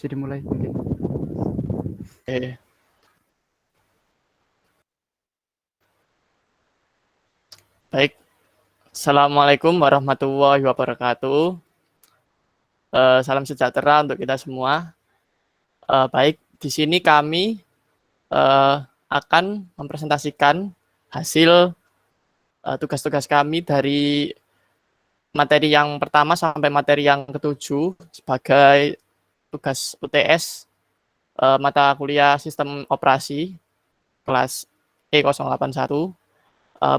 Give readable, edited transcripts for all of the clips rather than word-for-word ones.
bisa dimulai mungkin. Oke. Baik. Assalamualaikum warahmatullahi wabarakatuh. Salam sejahtera untuk kita semua. Baik, di sini kami akan mempresentasikan hasil tugas-tugas kami dari materi yang pertama sampai materi yang ketujuh sebagai tugas UTS mata kuliah sistem operasi kelas E081.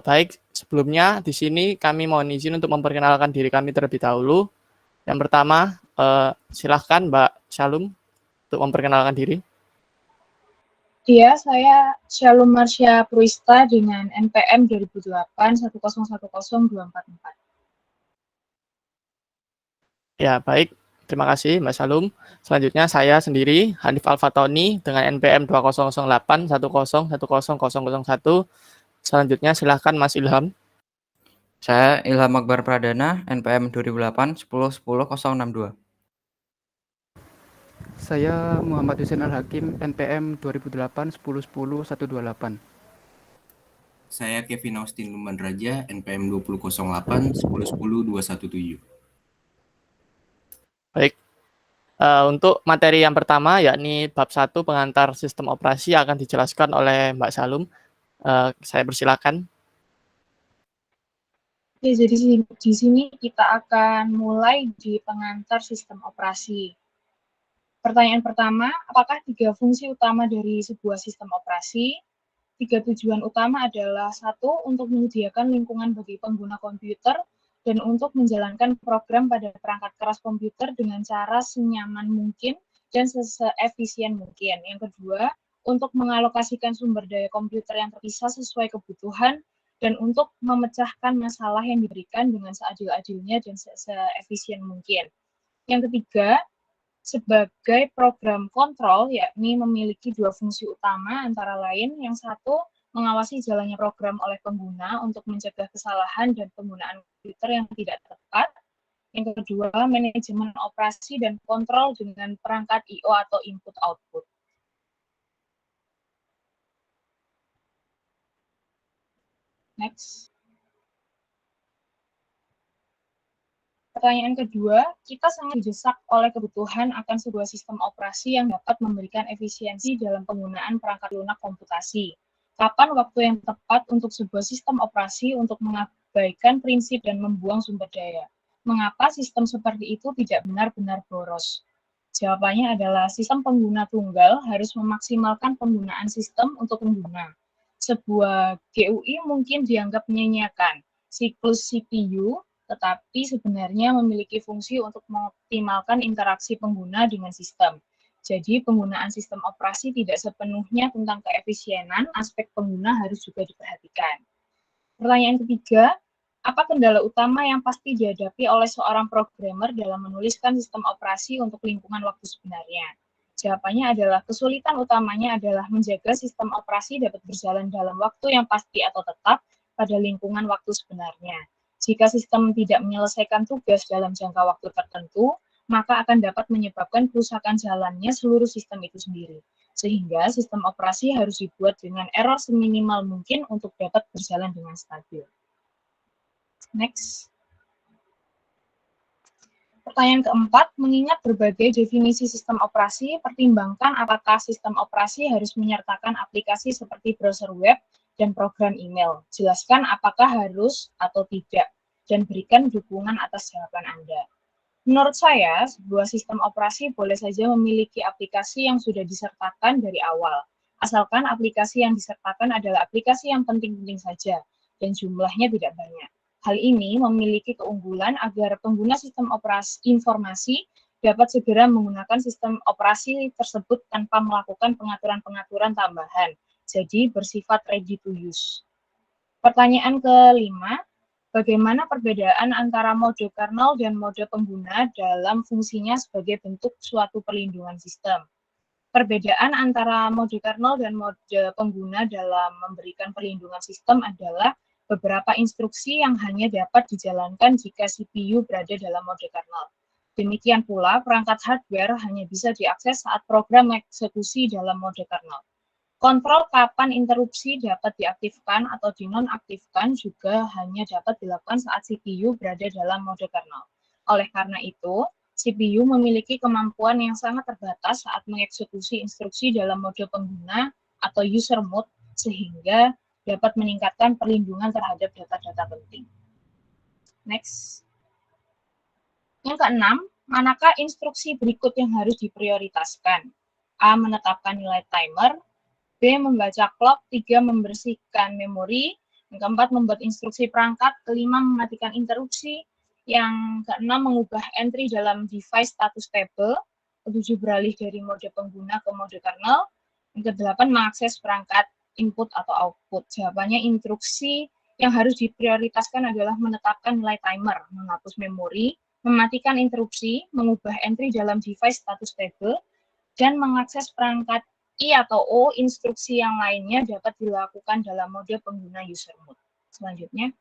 Baik, sebelumnya di sini kami mohon izin untuk memperkenalkan diri kami terlebih dahulu. Yang pertama, silahkan Mbak Shalum untuk memperkenalkan diri. Iya, saya Shalum Marsha Pruista dengan NPM 2008 1010244. Ya, baik. Terima kasih, Mbak Shalum. Selanjutnya saya sendiri, Hanif Alfatoni dengan NPM 2008 10100001. Selanjutnya silahkan Mas Ilham. Saya Ilham Akbar Pradana, NPM 2008 1010062. Saya Muhammad Hussein Al-Hakim, NPM 2008 1010128. Saya Kevin Austin Lumban Raja, NPM 2008 1010217. Baik. Untuk materi yang pertama, yakni bab 1 pengantar sistem operasi akan dijelaskan oleh Mbak Shalum. Saya persilakan. Oke, jadi di sini kita akan mulai di pengantar sistem operasi. Pertanyaan pertama, apakah 3 fungsi utama dari sebuah sistem operasi? 3 tujuan utama adalah 1, untuk menyediakan lingkungan bagi pengguna komputer dan untuk menjalankan program pada perangkat keras komputer dengan cara senyaman mungkin dan seefisien mungkin. Yang kedua, untuk mengalokasikan sumber daya komputer yang terpisah sesuai kebutuhan dan untuk memecahkan masalah yang diberikan dengan seadil-adilnya dan seefisien mungkin. Yang ketiga, sebagai program kontrol, yakni memiliki 2 fungsi utama, antara lain yang satu, mengawasi jalannya program oleh pengguna untuk mencegah kesalahan dan penggunaan komputer yang tidak tepat. Yang kedua, manajemen operasi dan kontrol dengan perangkat I/O atau input-output. Next. Pertanyaan kedua, kita sangat didesak oleh kebutuhan akan sebuah sistem operasi yang dapat memberikan efisiensi dalam penggunaan perangkat lunak komputasi. Kapan waktu yang tepat untuk sebuah sistem operasi untuk mengabaikan prinsip dan membuang sumber daya? Mengapa sistem seperti itu tidak benar-benar boros? Jawabannya adalah sistem pengguna tunggal harus memaksimalkan penggunaan sistem untuk pengguna. Sebuah GUI mungkin dianggap menyanyiakan siklus CPU, tetapi sebenarnya memiliki fungsi untuk mengoptimalkan interaksi pengguna dengan sistem. Jadi, penggunaan sistem operasi tidak sepenuhnya tentang keefisienan, aspek pengguna harus juga diperhatikan. Pertanyaan ketiga, apa kendala utama yang pasti dihadapi oleh seorang programmer dalam menuliskan sistem operasi untuk lingkungan waktu sebenarnya? Jawabannya adalah kesulitan utamanya adalah menjaga sistem operasi dapat berjalan dalam waktu yang pasti atau tetap pada lingkungan waktu sebenarnya. Jika sistem tidak menyelesaikan tugas dalam jangka waktu tertentu, maka akan dapat menyebabkan kerusakan jalannya seluruh sistem itu sendiri. Sehingga sistem operasi harus dibuat dengan error seminimal mungkin untuk dapat berjalan dengan stabil. Next. Pertanyaan keempat, mengingat berbagai definisi sistem operasi, pertimbangkan apakah sistem operasi harus menyertakan aplikasi seperti browser web dan program email. Jelaskan apakah harus atau tidak, dan berikan dukungan atas jawaban Anda. Menurut saya, sebuah sistem operasi boleh saja memiliki aplikasi yang sudah disertakan dari awal, asalkan aplikasi yang disertakan adalah aplikasi yang penting-penting saja, dan jumlahnya tidak banyak. Hal ini memiliki keunggulan agar pengguna sistem operasi informasi dapat segera menggunakan sistem operasi tersebut tanpa melakukan pengaturan-pengaturan tambahan, jadi bersifat ready to use. Pertanyaan kelima, bagaimana perbedaan antara mode kernel dan mode pengguna dalam fungsinya sebagai bentuk suatu perlindungan sistem? Perbedaan antara mode kernel dan mode pengguna dalam memberikan perlindungan sistem adalah beberapa instruksi yang hanya dapat dijalankan jika CPU berada dalam mode kernel. Demikian pula, perangkat hardware hanya bisa diakses saat program eksekusi dalam mode kernel. Kontrol kapan interupsi dapat diaktifkan atau dinonaktifkan juga hanya dapat dilakukan saat CPU berada dalam mode kernel. Oleh karena itu, CPU memiliki kemampuan yang sangat terbatas saat mengeksekusi instruksi dalam mode pengguna atau user mode, sehingga dapat meningkatkan perlindungan terhadap data-data penting. Next. Yang keenam, manakah instruksi berikut yang harus diprioritaskan? A. Menetapkan nilai timer. B. Membaca clock. 3. Membersihkan memori. Yang keempat, membuat instruksi perangkat. Kelima, mematikan interupsi. Yang keenam, mengubah entry dalam device status table. Ketujuh, beralih dari mode pengguna ke mode kernel. Yang kedelapan, mengakses perangkat input atau output. Jawabannya, instruksi yang harus diprioritaskan adalah menetapkan nilai timer, menghapus memori, mematikan interupsi, mengubah entry dalam device status table, dan mengakses perangkat I atau O. Instruksi yang lainnya dapat dilakukan dalam mode pengguna user mode. Selanjutnya.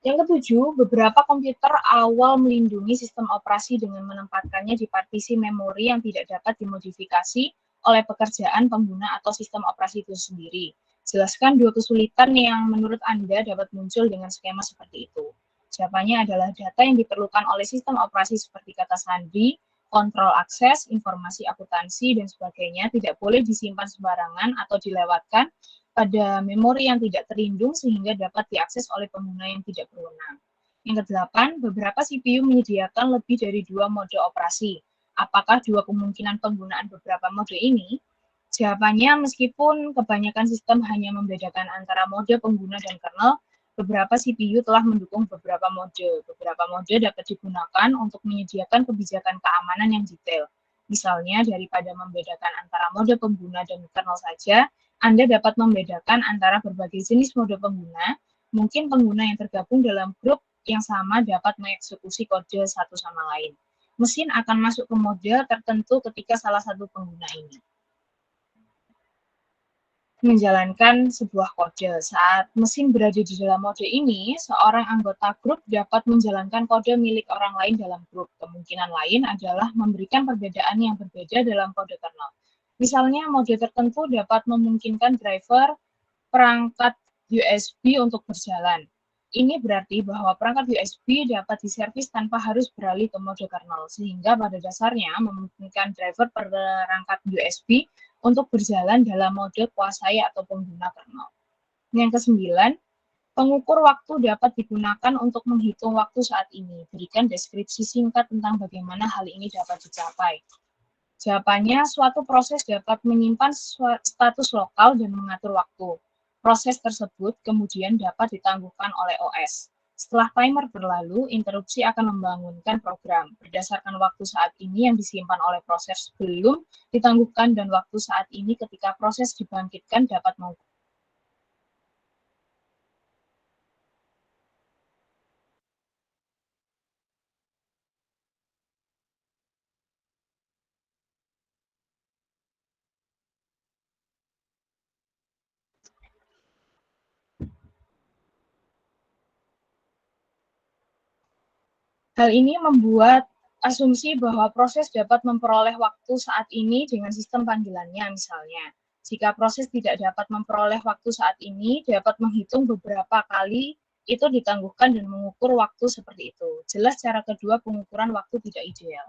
Yang ketujuh, beberapa komputer awal melindungi sistem operasi dengan menempatkannya di partisi memori yang tidak dapat dimodifikasi oleh pekerjaan pengguna atau sistem operasi itu sendiri. Jelaskan dua kesulitan yang menurut Anda dapat muncul dengan skema seperti itu. Jawabannya adalah data yang diperlukan oleh sistem operasi seperti kata sandi, kontrol akses, informasi akuntansi, dan sebagainya tidak boleh disimpan sembarangan atau dilewatkan pada memori yang tidak terlindung sehingga dapat diakses oleh pengguna yang tidak berwenang. Yang kedelapan, beberapa CPU menyediakan lebih dari 2 mode operasi. Apakah dua kemungkinan penggunaan beberapa mode ini? Jawabannya, meskipun kebanyakan sistem hanya membedakan antara mode pengguna dan kernel, beberapa CPU telah mendukung beberapa mode. Beberapa mode dapat digunakan untuk menyediakan kebijakan keamanan yang detail. Misalnya, daripada membedakan antara mode pengguna dan kernel saja, Anda dapat membedakan antara berbagai jenis mode pengguna. Mungkin pengguna yang tergabung dalam grup yang sama dapat mengeksekusi kode satu sama lain. Mesin akan masuk ke mode tertentu ketika salah satu pengguna ini menjalankan sebuah kode. Saat mesin berada di dalam mode ini, seorang anggota grup dapat menjalankan kode milik orang lain dalam grup. Kemungkinan lain adalah memberikan perbedaan yang berbeda dalam kode kernel. Misalnya, mode tertentu dapat memungkinkan driver perangkat USB untuk berjalan. Ini berarti bahwa perangkat USB dapat diservis tanpa harus beralih ke mode kernel, sehingga pada dasarnya memungkinkan driver perangkat USB untuk berjalan dalam mode kuasai atau pengguna kernel. Yang kesembilan, pengukur waktu dapat digunakan untuk menghitung waktu saat ini. Berikan deskripsi singkat tentang bagaimana hal ini dapat dicapai. Jawabannya, suatu proses dapat menyimpan status lokal dan mengatur waktu. Proses tersebut kemudian dapat ditangguhkan oleh OS. Setelah timer berlalu, interupsi akan membangunkan program berdasarkan waktu saat ini yang disimpan oleh proses sebelum ditangguhkan dan waktu saat ini ketika proses dibangkitkan dapat mengubah. Hal ini membuat asumsi bahwa proses dapat memperoleh waktu saat ini dengan sistem panggilannya misalnya. Jika proses tidak dapat memperoleh waktu saat ini, dapat menghitung beberapa kali itu ditangguhkan dan mengukur waktu seperti itu. Jelas cara kedua pengukuran waktu tidak ideal.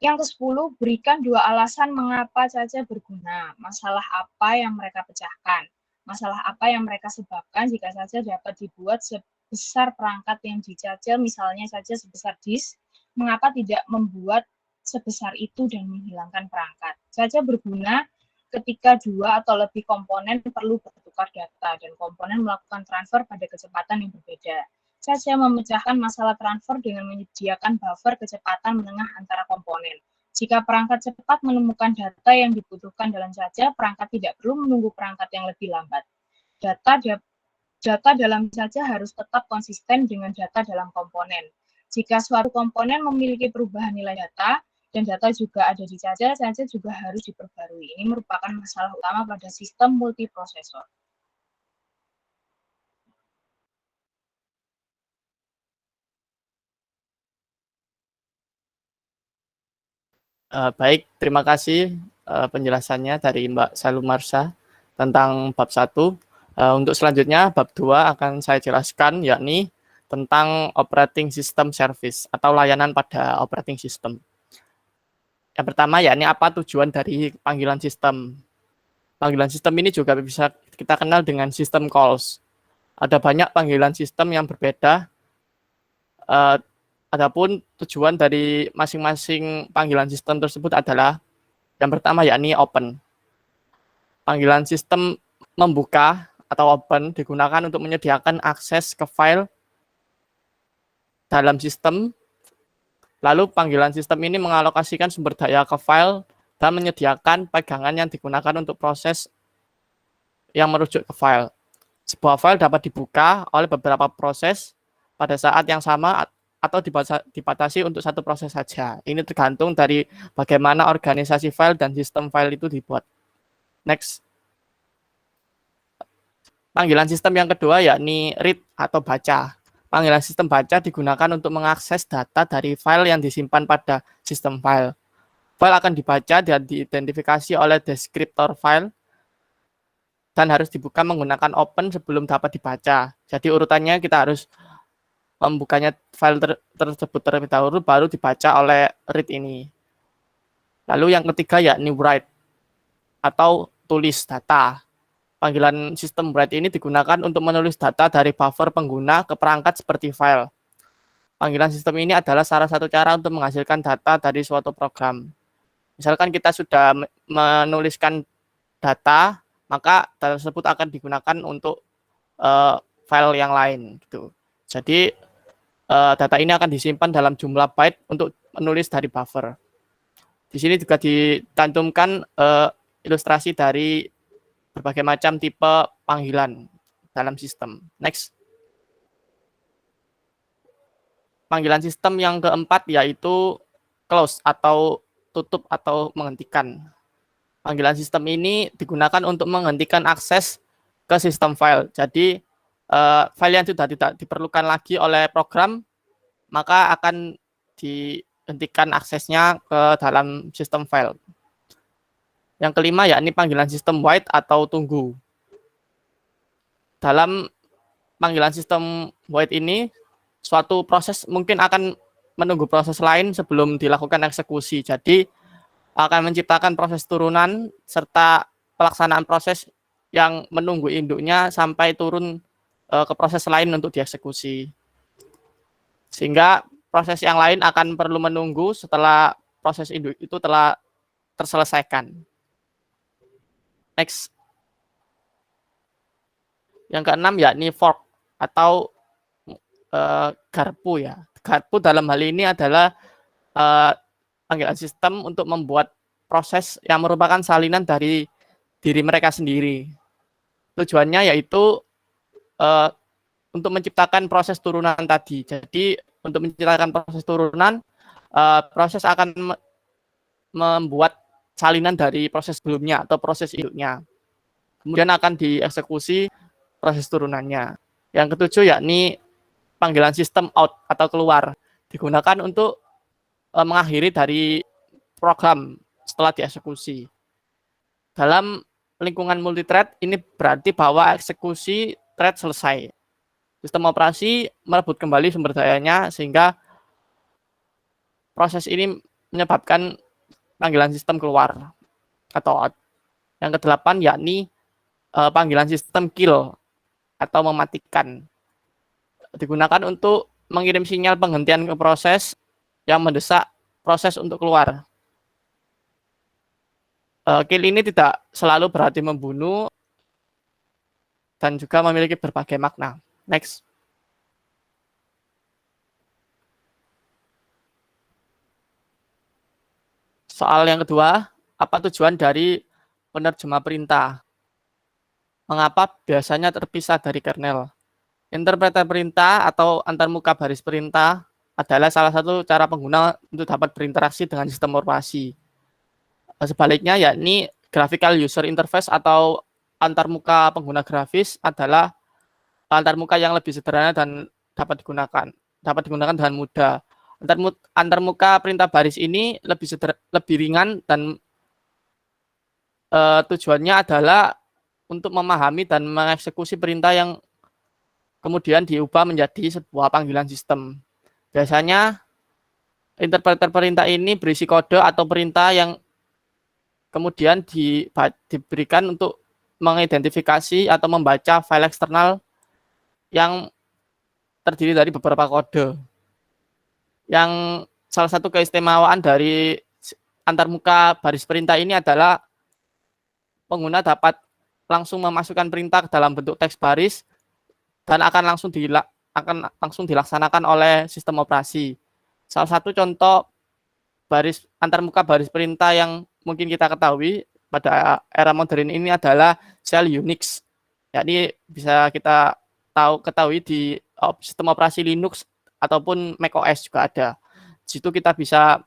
Yang ke-10, berikan dua alasan mengapa caca berguna. Masalah apa yang mereka pecahkan. Masalah apa yang mereka sebabkan jika caca dapat dibuat sebesar perangkat yang dicacah, misalnya caca sebesar disk, mengapa tidak membuat sebesar itu dan menghilangkan perangkat. Caca berguna ketika dua atau lebih komponen perlu bertukar data dan komponen melakukan transfer pada kecepatan yang berbeda. Caca memecahkan masalah transfer dengan menyediakan buffer kecepatan menengah antara komponen. Jika perangkat cepat menemukan data yang dibutuhkan dalam caca, perangkat tidak perlu menunggu perangkat yang lebih lambat. Data dalam caca harus tetap konsisten dengan data dalam komponen. Jika suatu komponen memiliki perubahan nilai data, dan data juga ada di caca, caca juga harus diperbarui. Ini merupakan masalah utama pada sistem multiprosesor. Baik, terima kasih penjelasannya dari Mbak Salumarsa tentang bab 1. Untuk selanjutnya, bab 2 akan saya jelaskan, yakni tentang operating system service atau layanan pada operating system. Yang pertama, yakni apa tujuan dari panggilan sistem. Panggilan sistem ini juga bisa kita kenal dengan system calls. Ada banyak panggilan sistem yang berbeda. Adapun tujuan dari masing-masing panggilan sistem tersebut adalah yang pertama yakni open. Panggilan sistem membuka atau open digunakan untuk menyediakan akses ke file dalam sistem. Lalu panggilan sistem ini mengalokasikan sumber daya ke file dan menyediakan pegangan yang digunakan untuk proses yang merujuk ke file. Sebuah file dapat dibuka oleh beberapa proses pada saat yang sama atau dibatasi untuk satu proses saja. Ini tergantung dari bagaimana organisasi file dan sistem file itu dibuat. Next. Panggilan sistem yang kedua yakni read atau baca. Panggilan sistem baca digunakan untuk mengakses data dari file yang disimpan pada sistem file. File akan dibaca dan diidentifikasi oleh deskriptor file dan harus dibuka menggunakan open sebelum dapat dibaca. Jadi urutannya kita harus membukanya file tersebut terlebih dahulu, baru dibaca oleh read ini. Lalu yang ketiga yakni write atau tulis data. Panggilan sistem write ini digunakan untuk menulis data dari buffer pengguna ke perangkat seperti file. Panggilan sistem ini adalah salah satu cara untuk menghasilkan data dari suatu program. Misalkan kita sudah menuliskan data, maka data tersebut akan digunakan untuk file yang lain. Gitu. Jadi data ini akan disimpan dalam jumlah byte untuk menulis dari buffer. Di sini juga dicantumkan ilustrasi dari berbagai macam tipe panggilan dalam sistem. Next. Panggilan sistem yang keempat yaitu close atau tutup atau menghentikan. Panggilan sistem ini digunakan untuk menghentikan akses ke sistem file. Jadi file yang sudah tidak diperlukan lagi oleh program, maka akan dihentikan aksesnya ke dalam sistem file. Yang kelima yakni panggilan sistem wait atau tunggu. Dalam panggilan sistem wait ini, suatu proses mungkin akan menunggu proses lain sebelum dilakukan eksekusi. Jadi akan menciptakan proses turunan serta pelaksanaan proses yang menunggu induknya sampai turun ke proses lain untuk dieksekusi. Sehingga proses yang lain akan perlu menunggu setelah proses induk itu telah terselesaikan. Next. Yang keenam yakni fork atau garpu ya. Garpu dalam hal ini adalah panggilan sistem untuk membuat proses yang merupakan salinan dari diri mereka sendiri. Tujuannya yaitu untuk menciptakan proses turunan tadi. Jadi untuk menciptakan proses turunan, proses akan membuat salinan dari proses sebelumnya atau proses induknya. Kemudian akan dieksekusi proses turunannya. Yang ketujuh yakni panggilan sistem out atau keluar. Digunakan untuk mengakhiri dari program setelah dieksekusi. Dalam lingkungan multithread ini berarti bahwa eksekusi thread selesai. Sistem operasi merebut kembali sumber dayanya sehingga proses ini menyebabkan panggilan sistem keluar atau out. Yang kedelapan yakni panggilan sistem kill atau mematikan. Digunakan untuk mengirim sinyal penghentian ke proses yang mendesak proses untuk keluar. Kill ini tidak selalu berarti membunuh dan juga memiliki berbagai makna. Next. Soal yang kedua, apa tujuan dari penerjemah perintah? Mengapa biasanya terpisah dari kernel? Interpreter perintah atau antarmuka baris perintah adalah salah satu cara pengguna untuk dapat berinteraksi dengan sistem operasi. Sebaliknya, yakni graphical user interface atau antarmuka pengguna grafis adalah antarmuka yang lebih sederhana dan dapat digunakan dengan mudah. Antarmuka perintah baris ini lebih ringan dan tujuannya adalah untuk memahami dan mengeksekusi perintah yang kemudian diubah menjadi sebuah panggilan sistem. Biasanya interpreter perintah ini berisi kode atau perintah yang kemudian diberikan untuk mengidentifikasi atau membaca file eksternal yang terdiri dari beberapa kode. Yang salah satu keistimewaan dari antarmuka baris perintah ini adalah pengguna dapat langsung memasukkan perintah ke dalam bentuk teks baris dan akan langsung dilaksanakan oleh sistem operasi. Salah satu contoh antarmuka baris perintah yang mungkin kita ketahui pada era modern ini adalah shell Unix. Yakni bisa kita ketahui di sistem operasi Linux ataupun macOS juga ada. Di situ kita bisa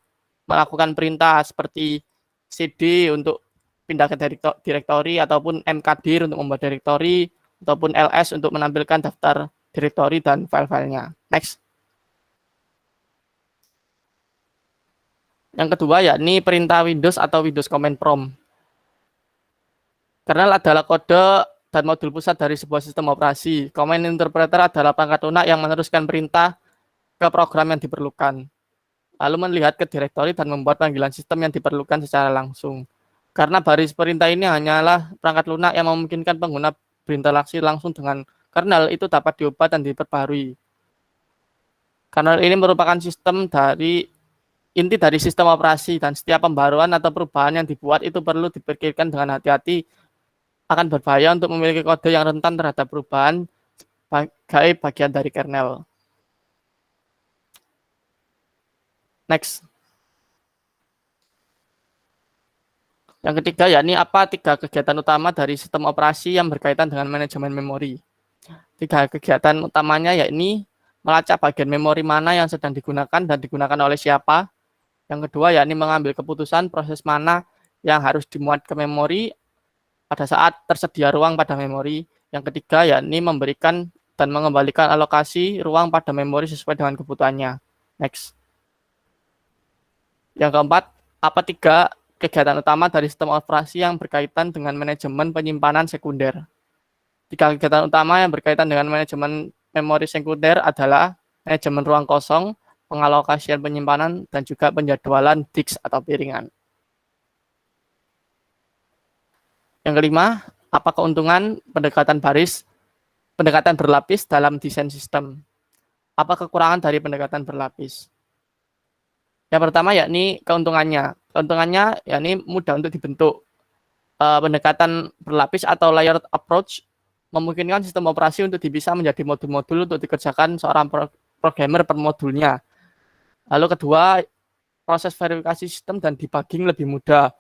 melakukan perintah seperti cd untuk pindah ke direktori, ataupun mkdir untuk membuat direktori, ataupun ls untuk menampilkan daftar direktori dan file-filenya. Next. Yang kedua yakni perintah Windows atau Windows Command Prompt. Kernel adalah kode dan modul pusat dari sebuah sistem operasi. Command interpreter adalah perangkat lunak yang meneruskan perintah ke program yang diperlukan, lalu melihat ke direktori dan membuat panggilan sistem yang diperlukan secara langsung. Karena baris perintah ini hanyalah perangkat lunak yang memungkinkan pengguna berinteraksi langsung dengan kernel, itu dapat diubah dan diperbarui. Kernel ini merupakan inti dari sistem operasi, dan setiap pembaruan atau perubahan yang dibuat itu perlu dipikirkan dengan hati-hati, akan berbahaya untuk memiliki kode yang rentan terhadap perubahan sebagai bagian dari kernel. Next. Yang ketiga yakni apa 3 kegiatan utama dari sistem operasi yang berkaitan dengan manajemen memori. 3 kegiatan utamanya yakni melacak bagian memori mana yang sedang digunakan dan digunakan oleh siapa. Yang kedua yakni mengambil keputusan proses mana yang harus dimuat ke memori pada saat tersedia ruang pada memori. Yang ketiga yakni memberikan dan mengembalikan alokasi ruang pada memori sesuai dengan kebutuhannya. Next. Yang keempat, apa 3 kegiatan utama dari sistem operasi yang berkaitan dengan manajemen penyimpanan sekunder. 3 kegiatan utama yang berkaitan dengan manajemen memori sekunder adalah manajemen ruang kosong, pengalokasian penyimpanan, dan juga penjadwalan disk atau piringan. Yang kelima, apa keuntungan pendekatan berlapis dalam desain sistem? Apa kekurangan dari pendekatan berlapis? Yang pertama yakni keuntungannya. Keuntungannya yakni mudah untuk dibentuk. Pendekatan berlapis atau layered approach memungkinkan sistem operasi untuk dipisah menjadi modul-modul untuk dikerjakan seorang programmer per modulnya. Lalu kedua, proses verifikasi sistem dan debugging lebih mudah.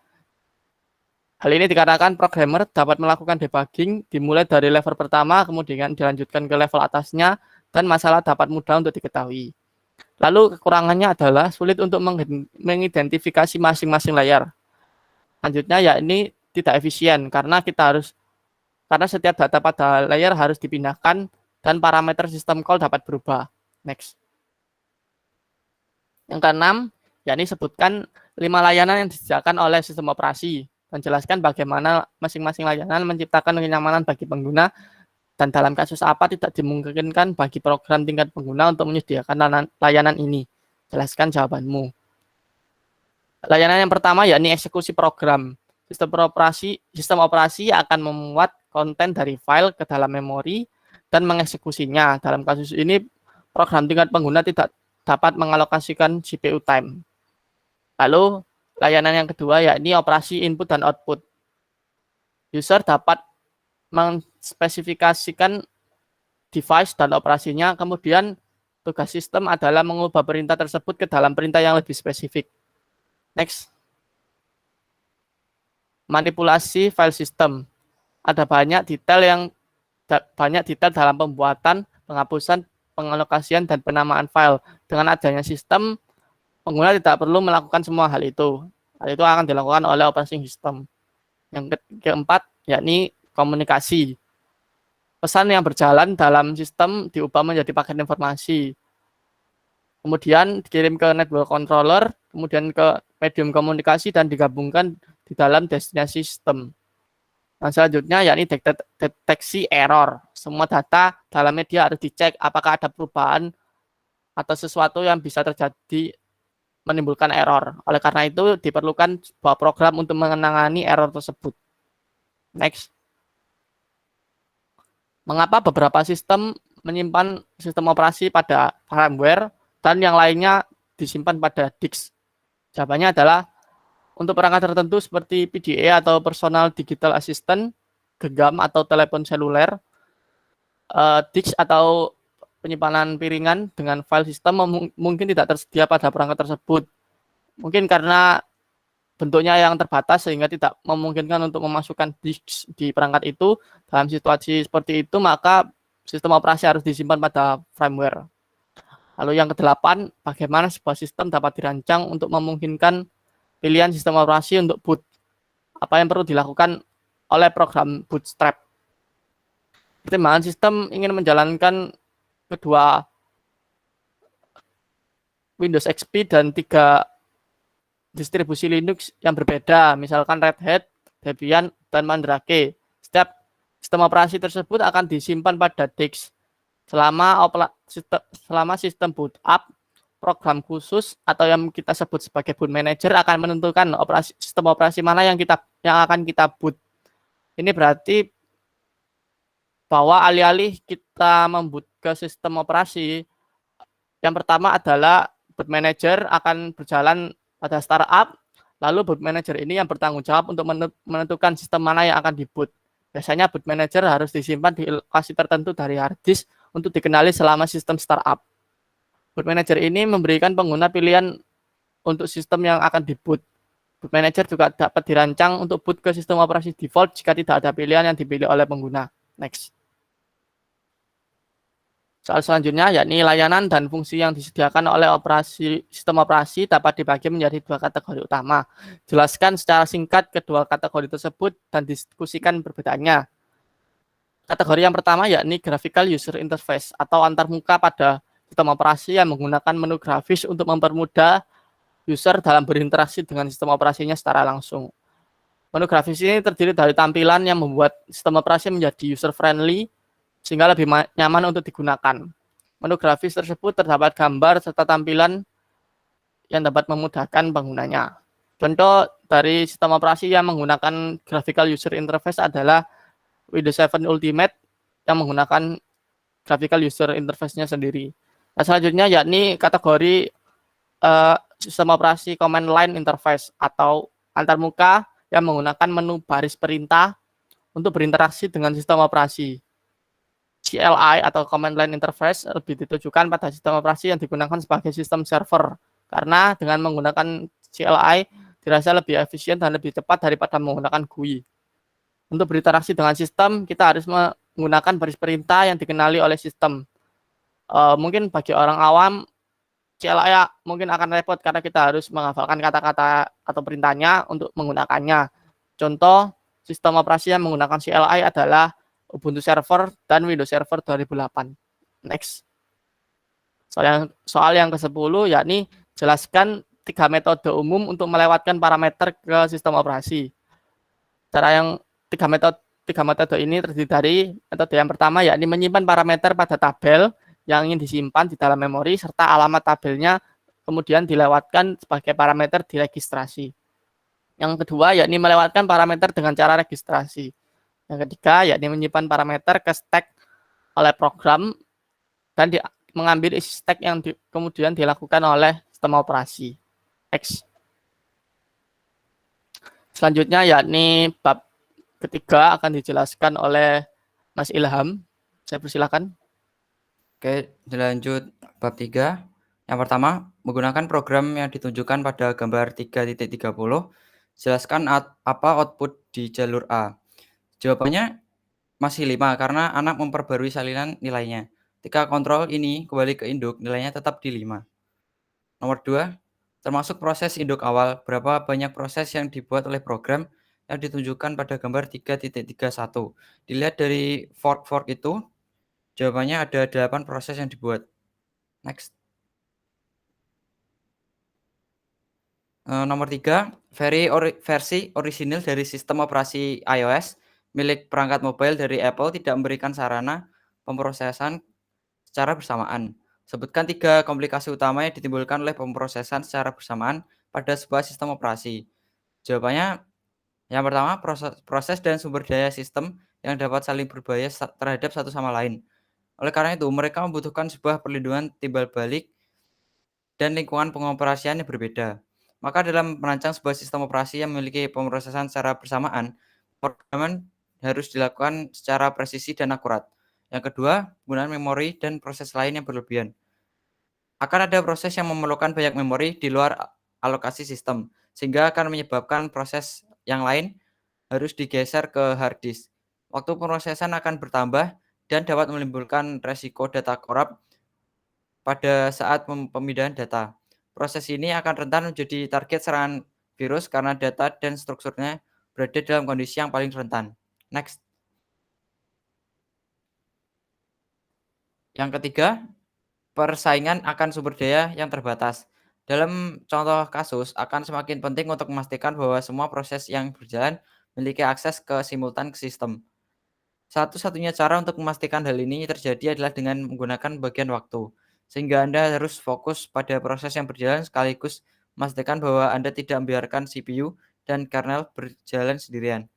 Hal ini dikarenakan programmer dapat melakukan debugging dimulai dari level pertama, kemudian dilanjutkan ke level atasnya, dan masalah dapat mudah untuk diketahui. Lalu kekurangannya adalah sulit untuk mengidentifikasi masing-masing layar. Selanjutnya yakni tidak efisien karena setiap data pada layar harus dipindahkan dan parameter sistem call dapat berubah. Next. Yang keenam, yakni sebutkan 5 layanan yang disediakan oleh sistem operasi dan jelaskan bagaimana masing-masing layanan menciptakan kenyamanan bagi pengguna. Dan dalam kasus apa tidak dimungkinkan bagi program tingkat pengguna untuk menyediakan layanan ini? Jelaskan jawabanmu. Layanan yang pertama yakni eksekusi program. Sistem operasi akan memuat konten dari file ke dalam memori dan mengeksekusinya. Dalam kasus ini, program tingkat pengguna tidak dapat mengalokasikan CPU time. Lalu, layanan yang kedua yakni operasi input dan output. User dapat menspesifikasikan device dan operasinya, kemudian tugas sistem adalah mengubah perintah tersebut ke dalam perintah yang lebih spesifik. Next. Manipulasi file system. Ada banyak detail dalam pembuatan, penghapusan, pengalokasian, dan penamaan file. Dengan adanya sistem, pengguna tidak perlu melakukan semua hal itu. Hal itu akan dilakukan oleh operating system. Yang keempat, yakni komunikasi. Pesan yang berjalan dalam sistem diubah menjadi paket informasi. kemudian dikirim ke network controller, kemudian ke medium komunikasi dan digabungkan di dalam destinasi sistem. Nah, selanjutnya yakni deteksi error. Semua data dalam media harus dicek apakah ada perubahan atau sesuatu yang bisa terjadi menimbulkan error. Oleh karena itu diperlukan sebuah program untuk menangani error tersebut. Next. Mengapa beberapa sistem menyimpan sistem operasi pada firmware dan yang lainnya disimpan pada disk? Jawabannya adalah untuk perangkat tertentu seperti PDA atau Personal Digital Assistant, genggam atau telepon seluler, disk atau penyimpanan piringan dengan file sistem mungkin tidak tersedia pada perangkat tersebut. Mungkin karena bentuknya yang terbatas sehingga tidak memungkinkan untuk memasukkan disk di perangkat itu. Dalam situasi seperti itu, maka sistem operasi harus disimpan pada firmware. Lalu yang kedelapan, bagaimana sebuah sistem dapat dirancang untuk memungkinkan pilihan sistem operasi untuk boot. Apa yang perlu dilakukan oleh program bootstrap? Pertimbangan sistem ingin menjalankan kedua Windows XP dan 3 distribusi Linux yang berbeda, misalkan Red Hat, Debian, dan Mandrake. Setiap sistem operasi tersebut akan disimpan pada disk. Selama sistem boot up, program khusus atau yang kita sebut sebagai boot manager akan menentukan sistem operasi mana yang akan kita boot. Ini berarti bahwa alih-alih kita memboot ke sistem operasi, yang pertama adalah boot manager akan berjalan pada startup, lalu boot manager ini yang bertanggung jawab untuk menentukan sistem mana yang akan diboot. Biasanya boot manager harus disimpan di lokasi tertentu dari hard disk untuk dikenali selama sistem startup. Boot manager ini memberikan pengguna pilihan untuk sistem yang akan diboot. Boot manager juga dapat dirancang untuk boot ke sistem operasi default jika tidak ada pilihan yang dipilih oleh pengguna. Next. Soal selanjutnya yakni layanan dan fungsi yang disediakan oleh sistem operasi dapat dibagi menjadi dua kategori utama. Jelaskan secara singkat kedua kategori tersebut dan diskusikan perbedaannya. Kategori yang pertama yakni graphical user interface atau antarmuka pada sistem operasi yang menggunakan menu grafis untuk mempermudah user dalam berinteraksi dengan sistem operasinya secara langsung. Menu grafis ini terdiri dari tampilan yang membuat sistem operasi menjadi user friendly sehingga lebih nyaman untuk digunakan. Menu grafis tersebut terdapat gambar serta tampilan yang dapat memudahkan penggunanya. Contoh dari sistem operasi yang menggunakan graphical user interface adalah Windows 7 Ultimate yang menggunakan graphical user interface-nya sendiri. Nah, selanjutnya yakni kategori sistem operasi command line interface atau antarmuka yang menggunakan menu baris perintah untuk berinteraksi dengan sistem operasi. CLI atau command line interface lebih ditujukan pada sistem operasi yang digunakan sebagai sistem server, karena dengan menggunakan CLI dirasa lebih efisien dan lebih cepat daripada menggunakan GUI. Untuk berinteraksi dengan sistem, kita harus menggunakan baris perintah yang dikenali oleh sistem. Mungkin bagi orang awam, CLI mungkin akan repot karena kita harus menghafalkan kata-kata atau perintahnya untuk menggunakannya. Contoh, sistem operasi yang menggunakan CLI adalah Ubuntu Server dan Windows Server 2008. Next. Soal yang ke-10 yakni jelaskan 3 metode umum untuk melewatkan parameter ke sistem operasi. Tiga metode ini terdiri dari metode yang pertama yakni menyimpan parameter pada tabel yang ingin disimpan di dalam memori serta alamat tabelnya kemudian dilewatkan sebagai parameter di registrasi. Yang kedua yakni melewatkan parameter dengan cara registrasi. Yang ketiga, yakni menyimpan parameter ke stack oleh program dan mengambil isi stack yang kemudian dilakukan oleh sistem operasi. X. Selanjutnya, yakni bab ketiga akan dijelaskan oleh Mas Ilham. Saya persilakan. Oke, dilanjut bab 3. Yang pertama, menggunakan program yang ditunjukkan pada gambar 3.30. Jelaskan apa output di jalur A. Jawabannya masih 5 karena anak memperbarui salinan nilainya. Ketika kontrol ini kembali ke induk, nilainya tetap di 5. Nomor 2, termasuk proses induk awal, berapa banyak proses yang dibuat oleh program yang ditunjukkan pada gambar 3.31. Dilihat dari fork itu, jawabannya ada 8 proses yang dibuat. Next. Nomor 3, versi orisinil dari sistem operasi iOS milik perangkat mobile dari Apple tidak memberikan sarana pemrosesan secara bersamaan. Sebutkan 3 komplikasi utama yang ditimbulkan oleh pemrosesan secara bersamaan pada sebuah sistem operasi. Jawabannya, yang pertama, proses dan sumber daya sistem yang dapat saling berbahaya terhadap satu sama lain. Oleh karena itu, mereka membutuhkan sebuah perlindungan timbal balik dan lingkungan pengoperasian yang berbeda. Maka dalam merancang sebuah sistem operasi yang memiliki pemrosesan secara bersamaan, pemrograman harus dilakukan secara presisi dan akurat. Yang kedua, penggunaan memori dan proses lain yang berlebihan. Akan ada proses yang memerlukan banyak memori di luar alokasi sistem, sehingga akan menyebabkan proses yang lain harus digeser ke hard disk. Waktu pemrosesan akan bertambah dan dapat menimbulkan resiko data korup pada saat pemindahan data. Proses ini akan rentan menjadi target serangan virus karena data dan strukturnya berada dalam kondisi yang paling rentan. Next. Yang ketiga, persaingan akan sumber daya yang terbatas. Dalam contoh kasus, akan semakin penting untuk memastikan bahwa semua proses yang berjalan memiliki akses ke simultan ke sistem. Satu-satunya cara untuk memastikan hal ini terjadi adalah dengan menggunakan bagian waktu, sehingga Anda harus fokus pada proses yang berjalan sekaligus memastikan bahwa Anda tidak membiarkan CPU dan kernel berjalan sendirian.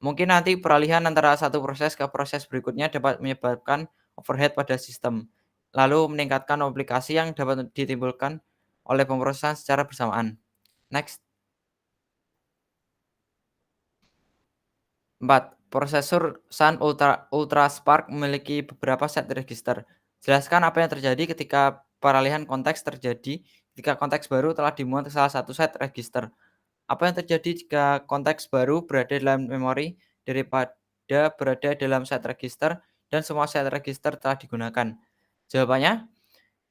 Mungkin nanti peralihan antara satu proses ke proses berikutnya dapat menyebabkan overhead pada sistem, lalu meningkatkan komplikasi yang dapat ditimbulkan oleh pemrosesan secara bersamaan. Next. 4. Prosesor Sun Ultra Spark memiliki beberapa set register. Jelaskan apa yang terjadi ketika peralihan konteks terjadi jika konteks baru telah dimuat ke salah satu set register. Apa yang terjadi jika konteks baru berada dalam memori daripada berada dalam set register dan semua set register telah digunakan? Jawabannya,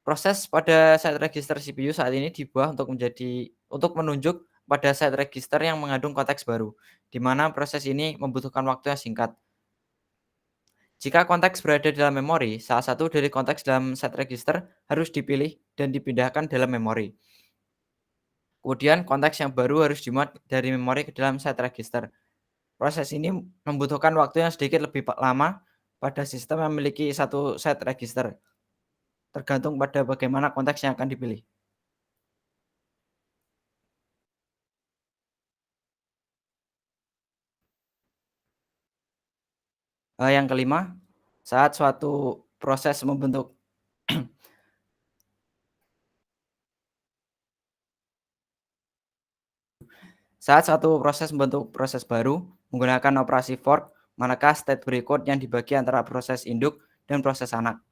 proses pada set register CPU saat ini dibuat untuk menunjuk pada set register yang mengandung konteks baru, di mana proses ini membutuhkan waktu yang singkat. Jika konteks berada dalam memori, salah satu dari konteks dalam set register harus dipilih dan dipindahkan dalam memori. Kemudian konteks yang baru harus dimuat dari memori ke dalam set register. Proses ini membutuhkan waktu yang sedikit lebih lama pada sistem yang memiliki satu set register, tergantung pada bagaimana konteks yang akan dipilih. Yang kelima, saat suatu proses membentuk proses baru menggunakan operasi fork, manakah state berikut yang dibagi antara proses induk dan proses anak?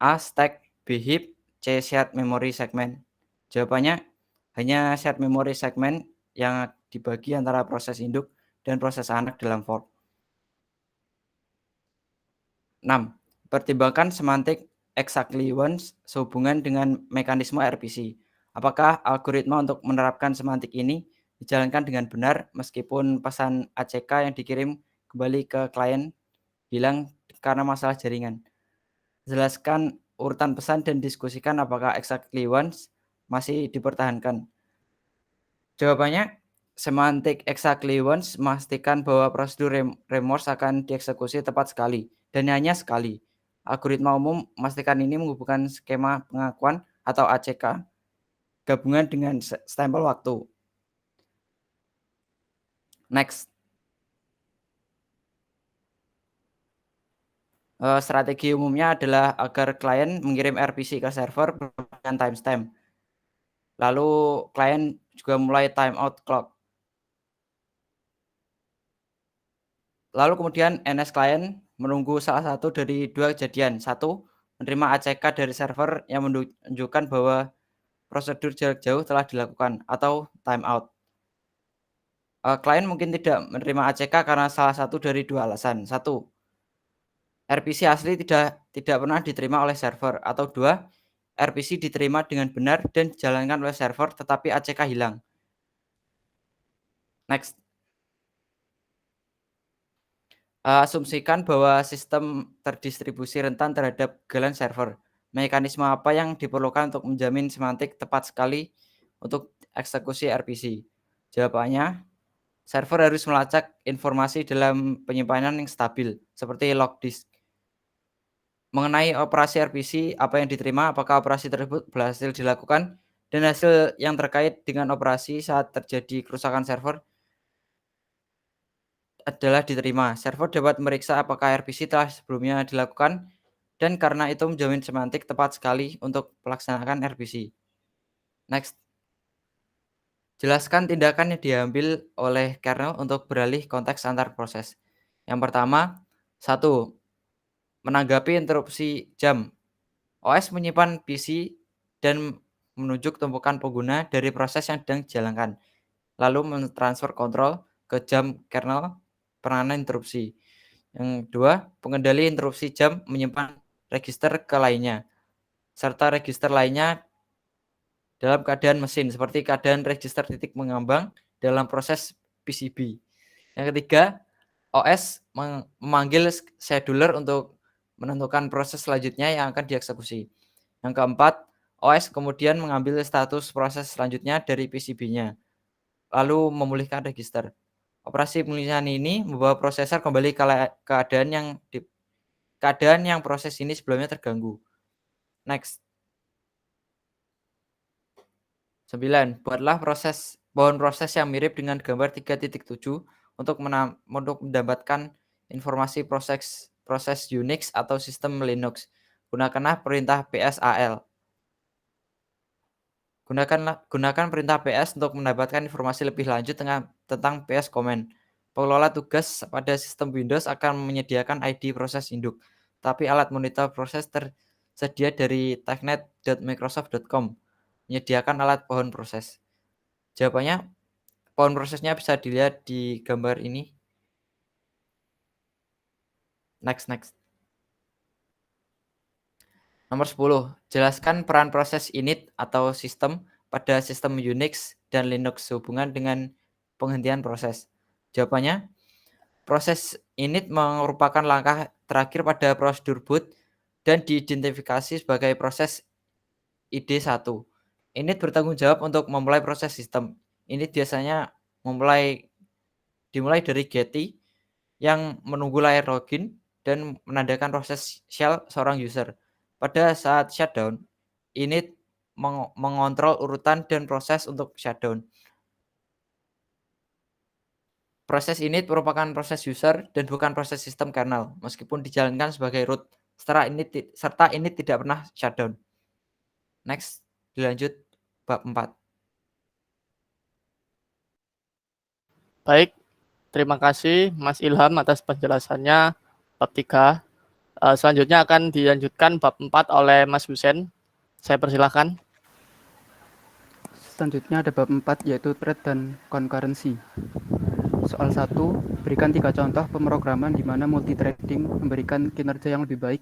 A. Stack, B. Heap, C. Shared memory segment. Jawabannya, hanya shared memory segment yang dibagi antara proses induk dan proses anak dalam fork. 6. Pertimbangkan semantik exactly once sehubungan dengan mekanisme RPC. Apakah algoritma untuk menerapkan semantik ini dijalankan dengan benar meskipun pesan ACK yang dikirim kembali ke klien hilang karena masalah jaringan? Jelaskan urutan pesan dan diskusikan apakah exactly once masih dipertahankan. Jawabannya, semantik exactly once memastikan bahwa prosedur remorse akan dieksekusi tepat sekali dan hanya sekali. Algoritma umum memastikan ini menghubungkan skema pengakuan atau ACK gabungan dengan stempel waktu. Next. Strategi umumnya adalah agar klien mengirim RPC ke server dengan timestamp. Lalu klien juga mulai timeout clock. Lalu kemudian NS klien menunggu salah satu dari dua kejadian. Satu, menerima ACK dari server yang menunjukkan bahwa prosedur jarak jauh telah dilakukan atau timeout. Klien mungkin tidak menerima ACK karena salah satu dari dua alasan. Satu, RPC asli tidak pernah diterima oleh server. Atau dua, RPC diterima dengan benar dan dijalankan oleh server tetapi ACK hilang. Next. Asumsikan bahwa sistem terdistribusi rentan terhadap kegagalan server. Mekanisme apa yang diperlukan untuk menjamin semantik tepat sekali untuk eksekusi RPC? Jawabannya, server harus melacak informasi dalam penyimpanan yang stabil, seperti log disk. Mengenai operasi RPC, apa yang diterima, apakah operasi tersebut berhasil dilakukan, dan hasil yang terkait dengan operasi saat terjadi kerusakan server adalah diterima. Server dapat meriksa apakah RPC telah sebelumnya dilakukan, dan karena itu menjamin semantik tepat sekali untuk pelaksanaan RPC. Next. Jelaskan tindakan yang diambil oleh kernel untuk beralih konteks antar proses. Yang pertama, 1. Menanggapi interupsi jam. OS menyimpan PC dan menunjuk tumpukan pengguna dari proses yang sedang dijalankan, lalu mentransfer kontrol ke jam kernel penanganan interupsi. Yang kedua, pengendali interupsi jam menyimpan register ke lainnya, serta register lainnya dalam keadaan mesin, seperti keadaan register titik mengambang dalam proses PCB. Yang ketiga, OS memanggil scheduler untuk menentukan proses selanjutnya yang akan dieksekusi. Yang keempat, OS kemudian mengambil status proses selanjutnya dari PCB-nya, lalu memulihkan register. Operasi pemulihan ini membawa prosesor kembali ke keadaan yang proses ini sebelumnya terganggu. Next. 9. Buatlah pohon proses yang mirip dengan gambar 3.7 untuk mendapatkan informasi proses Unix atau sistem Linux. Gunakanlah perintah PSAL. Gunakan perintah PS untuk mendapatkan informasi lebih lanjut tentang PS command. Pengelola tugas pada sistem Windows akan menyediakan ID proses induk, tapi alat monitor proses tersedia dari technet.microsoft.com. Menyediakan alat pohon proses. Jawabannya, pohon prosesnya bisa dilihat di gambar ini. Next. Nomor 10. Jelaskan peran proses init atau sistem pada sistem Unix dan Linux sehubungan dengan penghentian proses. Jawabannya, proses init merupakan langkah terakhir pada prosedur boot dan diidentifikasi sebagai proses ID1. Init bertanggung jawab untuk memulai proses sistem. Init biasanya dimulai dari getty yang menunggu layar login dan menandakan proses shell seorang user. Pada saat shutdown, init mengontrol urutan dan proses untuk shutdown. Proses init merupakan proses user dan bukan proses sistem kernel, meskipun dijalankan sebagai root, serta init tidak pernah shutdown. Next, dilanjut bab 4. Baik, terima kasih Mas Ilham atas penjelasannya bab 3. Selanjutnya akan dilanjutkan bab 4 oleh Mas Husen. Saya persilahkan. Selanjutnya ada bab 4 yaitu thread dan concurrency. Soal 1, berikan 3 contoh pemrograman di mana multithreading memberikan kinerja yang lebih baik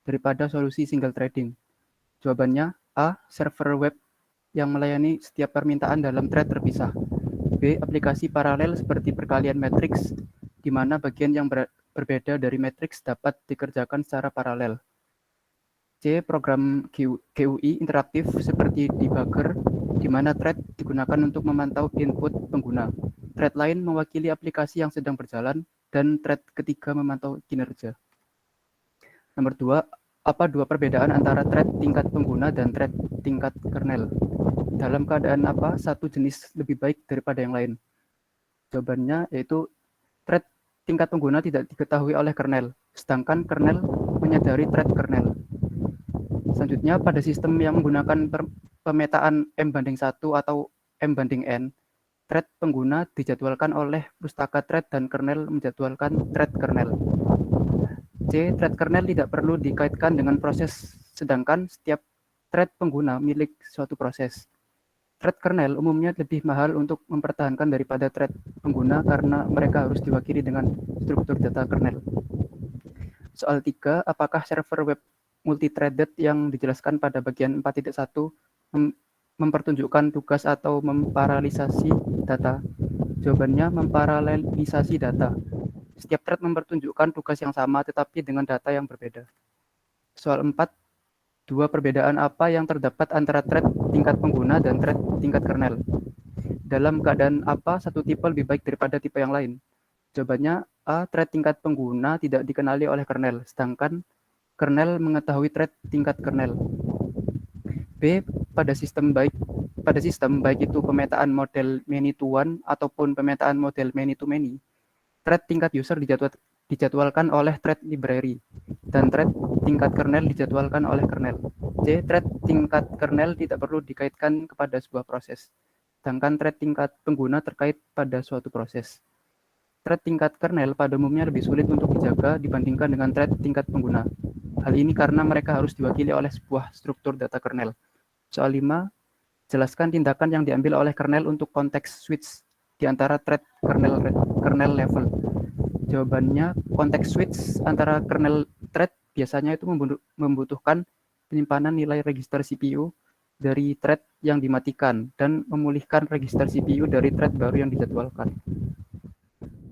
daripada solusi single threading. Jawabannya, A. Server web yang melayani setiap permintaan dalam thread terpisah. B. Aplikasi paralel seperti perkalian matriks, di mana bagian yang berbeda dari matriks dapat dikerjakan secara paralel. C. Program GUI interaktif seperti debugger, di mana thread digunakan untuk memantau input pengguna. Thread lain mewakili aplikasi yang sedang berjalan, dan thread ketiga memantau kinerja. Nomor 2, apa 2 perbedaan antara thread tingkat pengguna dan thread tingkat kernel? Dalam keadaan apa satu jenis lebih baik daripada yang lain? Jawabannya yaitu thread tingkat pengguna tidak diketahui oleh kernel, sedangkan kernel menyadari thread kernel. Selanjutnya, pada sistem yang menggunakan pemetaan M/1 atau M/N, thread pengguna dijadwalkan oleh pustaka thread dan kernel menjadwalkan thread kernel. C. Thread kernel tidak perlu dikaitkan dengan proses, sedangkan setiap thread pengguna milik suatu proses. Thread kernel umumnya lebih mahal untuk mempertahankan daripada thread pengguna karena mereka harus diwakili dengan struktur data kernel. Soal 3, apakah server web multithreaded yang dijelaskan pada bagian 4.1 mempertunjukkan tugas atau memparalelisasi data? Jawabannya, memparalelisasi data. Setiap thread mempertunjukkan tugas yang sama tetapi dengan data yang berbeda. Soal 4, 2. Perbedaan apa yang terdapat antara thread tingkat pengguna dan thread tingkat kernel? Dalam keadaan apa satu tipe lebih baik daripada tipe yang lain? Jawabannya A. Thread tingkat pengguna tidak dikenali oleh kernel, sedangkan kernel mengetahui thread tingkat kernel. B. Pada sistem baik itu pemetaan model many to one ataupun pemetaan model many to many, thread tingkat user dijadwalkan oleh thread library, dan thread tingkat kernel dijadwalkan oleh kernel. C. Thread tingkat kernel tidak perlu dikaitkan kepada sebuah proses, sedangkan thread tingkat pengguna terkait pada suatu proses. Thread tingkat kernel pada umumnya lebih sulit untuk dijaga dibandingkan dengan thread tingkat pengguna. Hal ini karena mereka harus diwakili oleh sebuah struktur data kernel. Soal 5, jelaskan tindakan yang diambil oleh kernel untuk konteks switch di antara thread kernel level. Jawabannya, konteks switch antara kernel thread biasanya itu membutuhkan penyimpanan nilai register CPU dari thread yang dimatikan dan memulihkan register CPU dari thread baru yang dijadwalkan.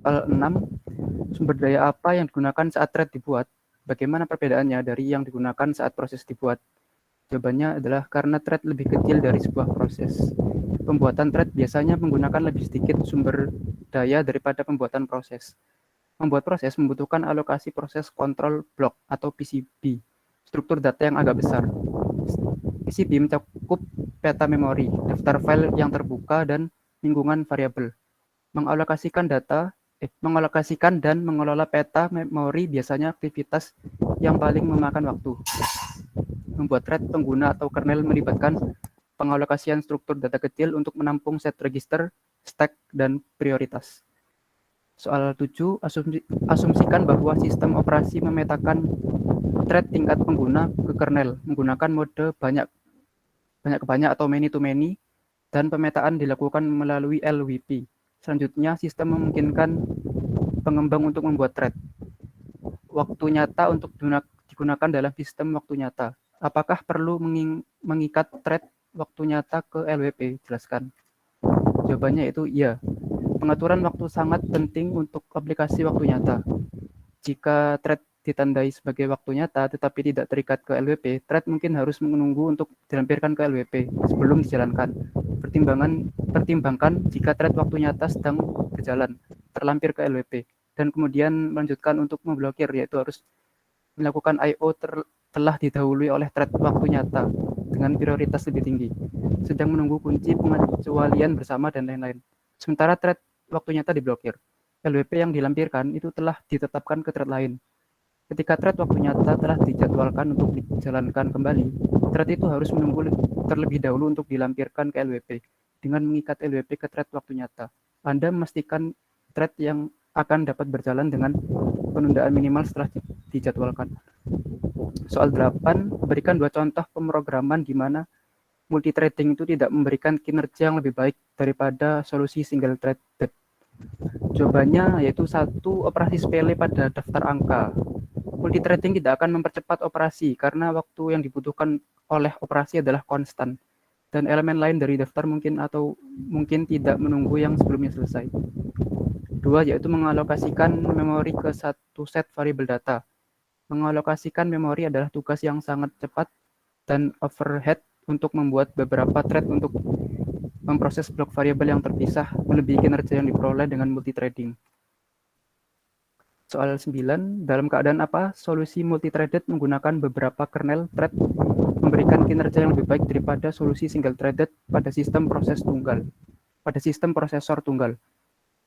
Soal 6, sumber daya apa yang digunakan saat thread dibuat? Bagaimana perbedaannya dari yang digunakan saat proses dibuat? Jawabannya adalah karena thread lebih kecil dari sebuah proses. Pembuatan thread biasanya menggunakan lebih sedikit sumber daya daripada pembuatan proses. Membuat proses membutuhkan alokasi proses control block atau PCB, struktur data yang agak besar. PCB mencakup peta memori, daftar file yang terbuka, dan lingkungan variabel. Mengalokasikan dan mengelola peta memori biasanya aktivitas yang paling memakan waktu. Membuat thread pengguna atau kernel melibatkan pengalokasian struktur data kecil untuk menampung set register, stack, dan prioritas. Soal 7, asumsikan bahwa sistem operasi memetakan thread tingkat pengguna ke kernel menggunakan mode banyak ke banyak atau many to many, dan pemetaan dilakukan melalui LWP. Selanjutnya, sistem memungkinkan pengembang untuk membuat thread waktu nyata untuk digunakan dalam sistem waktu nyata. Apakah perlu mengikat thread waktu nyata ke LWP? Jelaskan. Jawabannya itu iya. Pengaturan waktu sangat penting untuk aplikasi waktu nyata. Jika thread ditandai sebagai waktu nyata tetapi tidak terikat ke LWP, thread mungkin harus menunggu untuk dilampirkan ke LWP sebelum dijalankan. Pertimbangkan jika thread waktu nyata sedang berjalan, terlampir ke LWP, dan kemudian melanjutkan untuk memblokir, yaitu harus melakukan I/O telah didahului oleh thread waktu nyata dengan prioritas lebih tinggi, sedang menunggu kunci pengecualian bersama, dan lain-lain. Sementara thread waktu nyata diblokir, LWP yang dilampirkan itu telah ditetapkan ke thread lain. Ketika thread waktu nyata telah dijadwalkan untuk dijalankan kembali, thread itu harus menunggu terlebih dahulu untuk dilampirkan ke LWP. Dengan mengikat LWP ke thread waktu nyata, Anda memastikan thread yang akan dapat berjalan dengan penundaan minimal setelah dijadwalkan. Soal 8, berikan 2 contoh pemrograman di mana multithreading itu tidak memberikan kinerja yang lebih baik daripada solusi single threaded. Jawabannya yaitu 1, operasi sepele pada daftar angka. Multithreading tidak akan mempercepat operasi karena waktu yang dibutuhkan oleh operasi adalah konstan, dan elemen lain dari daftar mungkin tidak menunggu yang sebelumnya selesai. 2, yaitu mengalokasikan memori ke satu set variabel data. Mengalokasikan memori adalah tugas yang sangat cepat dan overhead untuk membuat beberapa thread untuk memproses blok variabel yang terpisah, melebihi kinerja yang diperoleh dengan multithreading. Soal 9, dalam keadaan apa solusi multithreaded menggunakan beberapa kernel thread memberikan kinerja yang lebih baik daripada solusi single threaded pada sistem prosesor tunggal?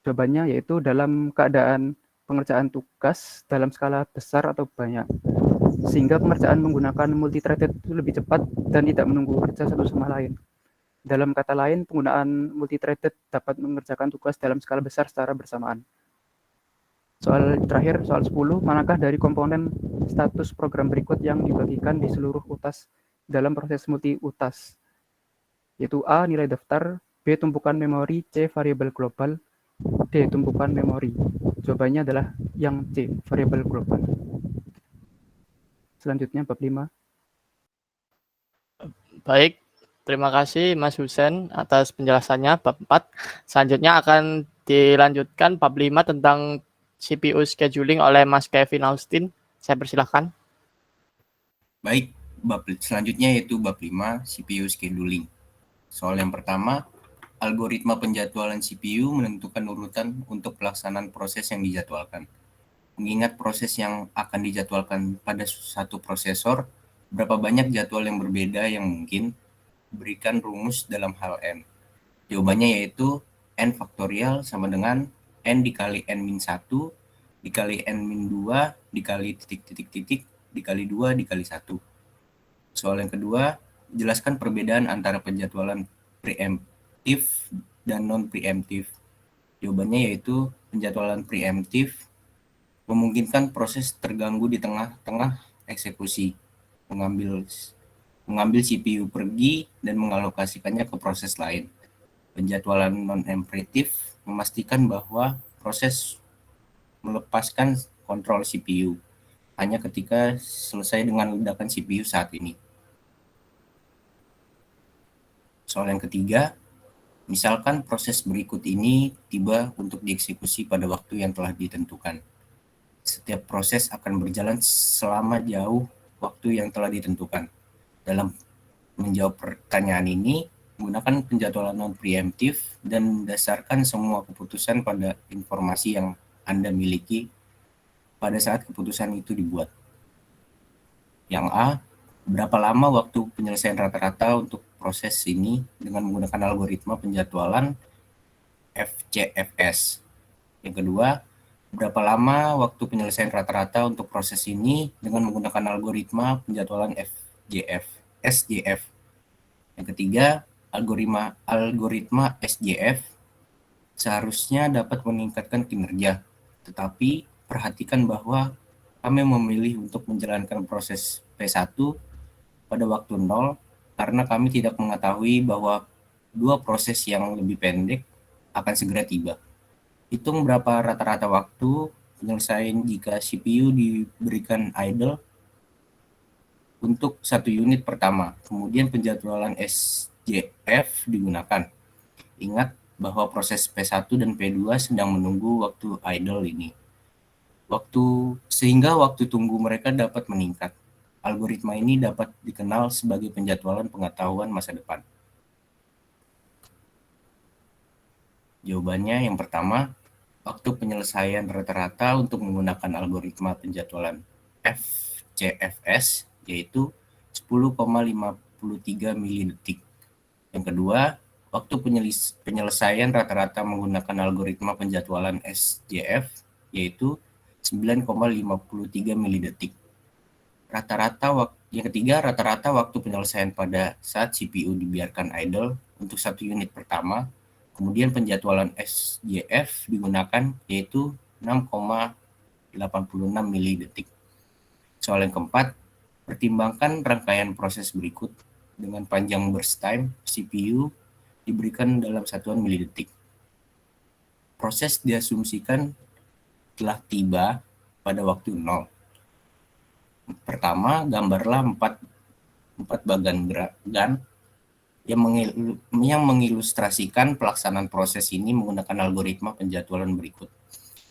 Jawabannya yaitu dalam keadaan pengerjaan tugas dalam skala besar atau banyak, sehingga pengerjaan menggunakan multithreaded itu lebih cepat dan tidak menunggu kerja satu sama lain. Dalam kata lain, penggunaan multithreaded dapat mengerjakan tugas dalam skala besar secara bersamaan. Soal terakhir, soal 10, manakah dari komponen status program berikut yang dibagikan di seluruh utas dalam proses multi-utas? Yaitu A, nilai daftar, B, tumpukan memori, C, variabel global, D, tumpukan memori. Jawabannya adalah yang C, variabel global. Selanjutnya, bab 5. Baik, terima kasih Mas Husen atas penjelasannya bab 4. Selanjutnya akan dilanjutkan bab 5 tentang CPU scheduling oleh Mas Kevin Austin. Saya persilahkan. Baik, bab selanjutnya yaitu bab 5 CPU scheduling. Soal yang pertama, algoritma penjadwalan CPU menentukan urutan untuk pelaksanaan proses yang dijadwalkan. Mengingat proses yang akan dijadwalkan pada satu prosesor, berapa banyak jadwal yang berbeda yang mungkin, berikan rumus dalam hal n. Jawabannya yaitu n faktorial sama dengan n dikali n-1 dikali n-2 dikali titik-titik-titik dikali 2 dikali 1. Soal yang kedua, jelaskan perbedaan antara penjadwalan preemptif dan non-preemptif. Jawabannya yaitu penjadwalan preemptif memungkinkan proses terganggu di tengah-tengah eksekusi, mengambil CPU pergi dan mengalokasikannya ke proses lain. Penjadwalan non-preemptif memastikan bahwa proses melepaskan kontrol CPU hanya ketika selesai dengan ledakan CPU saat ini. Soal yang ketiga, misalkan proses berikut ini tiba untuk dieksekusi pada waktu yang telah ditentukan. Setiap proses akan berjalan selama jauh waktu yang telah ditentukan. Dalam menjawab pertanyaan ini, menggunakan penjadwalan non-preemptif dan dasarkan semua keputusan pada informasi yang Anda miliki pada saat keputusan itu dibuat. Yang A, berapa lama waktu penyelesaian rata-rata untuk proses ini dengan menggunakan algoritma penjadwalan FCFS. Yang kedua, berapa lama waktu penyelesaian rata-rata untuk proses ini dengan menggunakan algoritma penjadwalan SJF. Yang ketiga, algoritma SJF seharusnya dapat meningkatkan kinerja, tetapi perhatikan bahwa kami memilih untuk menjalankan proses P1 pada waktu 0 karena kami tidak mengetahui bahwa dua proses yang lebih pendek akan segera tiba. Hitung berapa rata-rata waktu penyelesaian jika CPU diberikan idle untuk 1 unit pertama. Kemudian penjadwalan SJF digunakan. Ingat bahwa proses P1 dan P2 sedang menunggu waktu idle ini. Sehingga waktu tunggu mereka dapat meningkat. Algoritma ini dapat dikenal sebagai penjadwalan pengetahuan masa depan. Jawabannya yang pertama, waktu penyelesaian rata-rata untuk menggunakan algoritma penjadwalan FCFS yaitu 10,53 milidetik. Yang kedua, waktu penyelesaian rata-rata menggunakan algoritma penjadwalan SJF yaitu 9,53 milidetik. Yang ketiga, rata-rata waktu penyelesaian pada saat CPU dibiarkan idle untuk 1 unit pertama. Kemudian penjadwalan SJF digunakan yaitu 6,86 milidetik. Soal yang keempat, pertimbangkan rangkaian proses berikut dengan panjang burst time CPU diberikan dalam satuan milidetik. Proses diasumsikan telah tiba pada waktu 0. Pertama, gambarlah 4 bagan yang mengilustrasikan pelaksanaan proses ini menggunakan algoritma penjadwalan berikut.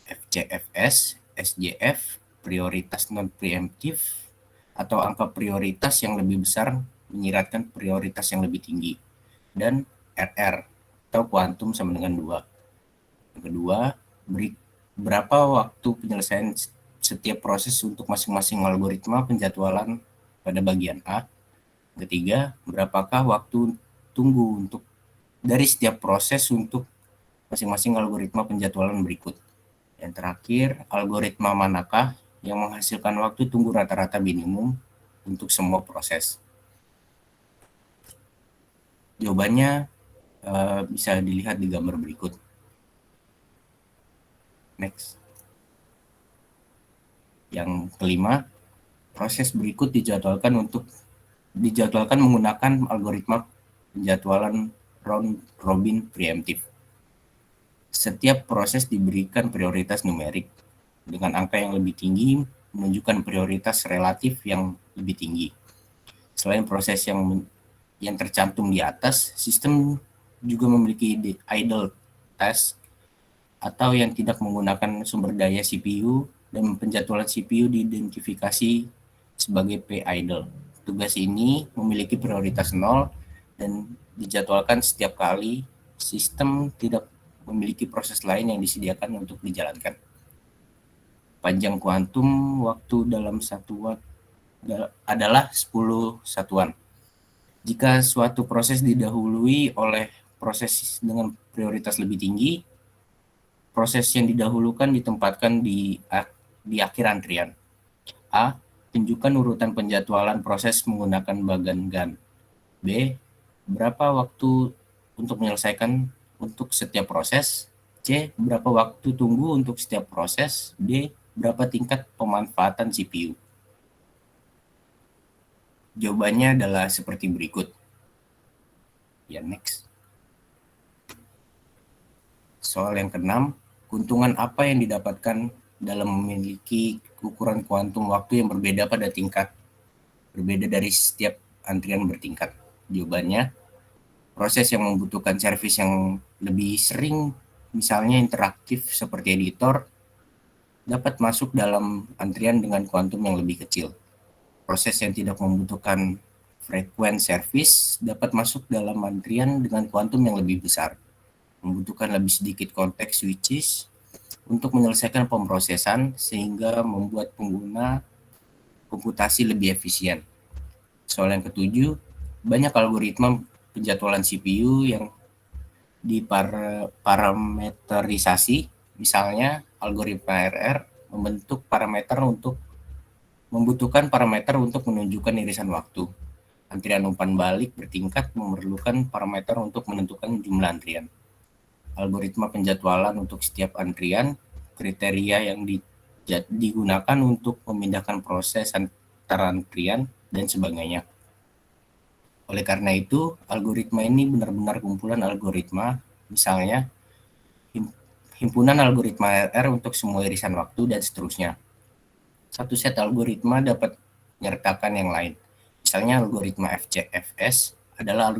FCFS, SJF, prioritas non-preemptif, atau angka prioritas yang lebih besar menyiratkan prioritas yang lebih tinggi, dan RR, atau kuantum sama dengan 2. Yang kedua, berapa waktu penyelesaian setiap proses untuk masing-masing algoritma penjadwalan pada bagian A. Ketiga, berapakah waktu tunggu dari setiap proses untuk masing-masing algoritma penjadwalan berikut. Yang terakhir, algoritma manakah yang menghasilkan waktu tunggu rata-rata minimum untuk semua proses. Jawabannya bisa dilihat di gambar berikut. Next. Yang kelima, proses berikut dijadwalkan menggunakan algoritma penjadwalan round robin preemptif. Setiap proses diberikan prioritas numerik dengan angka yang lebih tinggi menunjukkan prioritas relatif yang lebih tinggi. Selain proses yang tercantum di atas, sistem juga memiliki idle task atau yang tidak menggunakan sumber daya CPU dan penjadwalan CPU diidentifikasi sebagai P idle. Tugas ini memiliki prioritas 0 dan dijadwalkan setiap kali sistem tidak memiliki proses lain yang disediakan untuk dijalankan. Panjang kuantum waktu dalam satuan adalah 10 satuan. Jika suatu proses didahului oleh proses dengan prioritas lebih tinggi, proses yang didahulukan ditempatkan di akhir antrian. A. Tunjukkan urutan penjadwalan proses menggunakan bagan Gantt. B. Berapa waktu untuk menyelesaikan untuk setiap proses? C. Berapa waktu tunggu untuk setiap proses? D. Berapa tingkat pemanfaatan CPU? Jawabannya adalah seperti berikut. Ya, next. Soal yang keenam, keuntungan apa yang didapatkan dalam memiliki ukuran kuantum waktu yang berbeda pada tingkat, berbeda dari setiap antrian bertingkat? Jawabannya, proses yang membutuhkan servis yang lebih sering, misalnya interaktif seperti editor, dapat masuk dalam antrian dengan kuantum yang lebih kecil. Proses yang tidak membutuhkan frequent service dapat masuk dalam antrian dengan kuantum yang lebih besar, membutuhkan lebih sedikit konteks switches untuk menyelesaikan pemrosesan sehingga membuat pengguna komputasi lebih efisien. Soal yang ketujuh, banyak algoritma penjadwalan CPU yang diparameterisasi, misalnya algoritma RR membutuhkan parameter untuk menunjukkan irisan waktu. Antrian umpan balik bertingkat memerlukan parameter untuk menentukan jumlah antrian. Algoritma penjadwalan untuk setiap antrian, kriteria yang digunakan untuk memindahkan proses antara antrian, dan sebagainya. Oleh karena itu, algoritma ini benar-benar kumpulan algoritma, misalnya himpunan algoritma RR untuk semua irisan waktu, dan seterusnya. Satu set algoritma dapat menyertakan yang lain. Misalnya algoritma FCFS adalah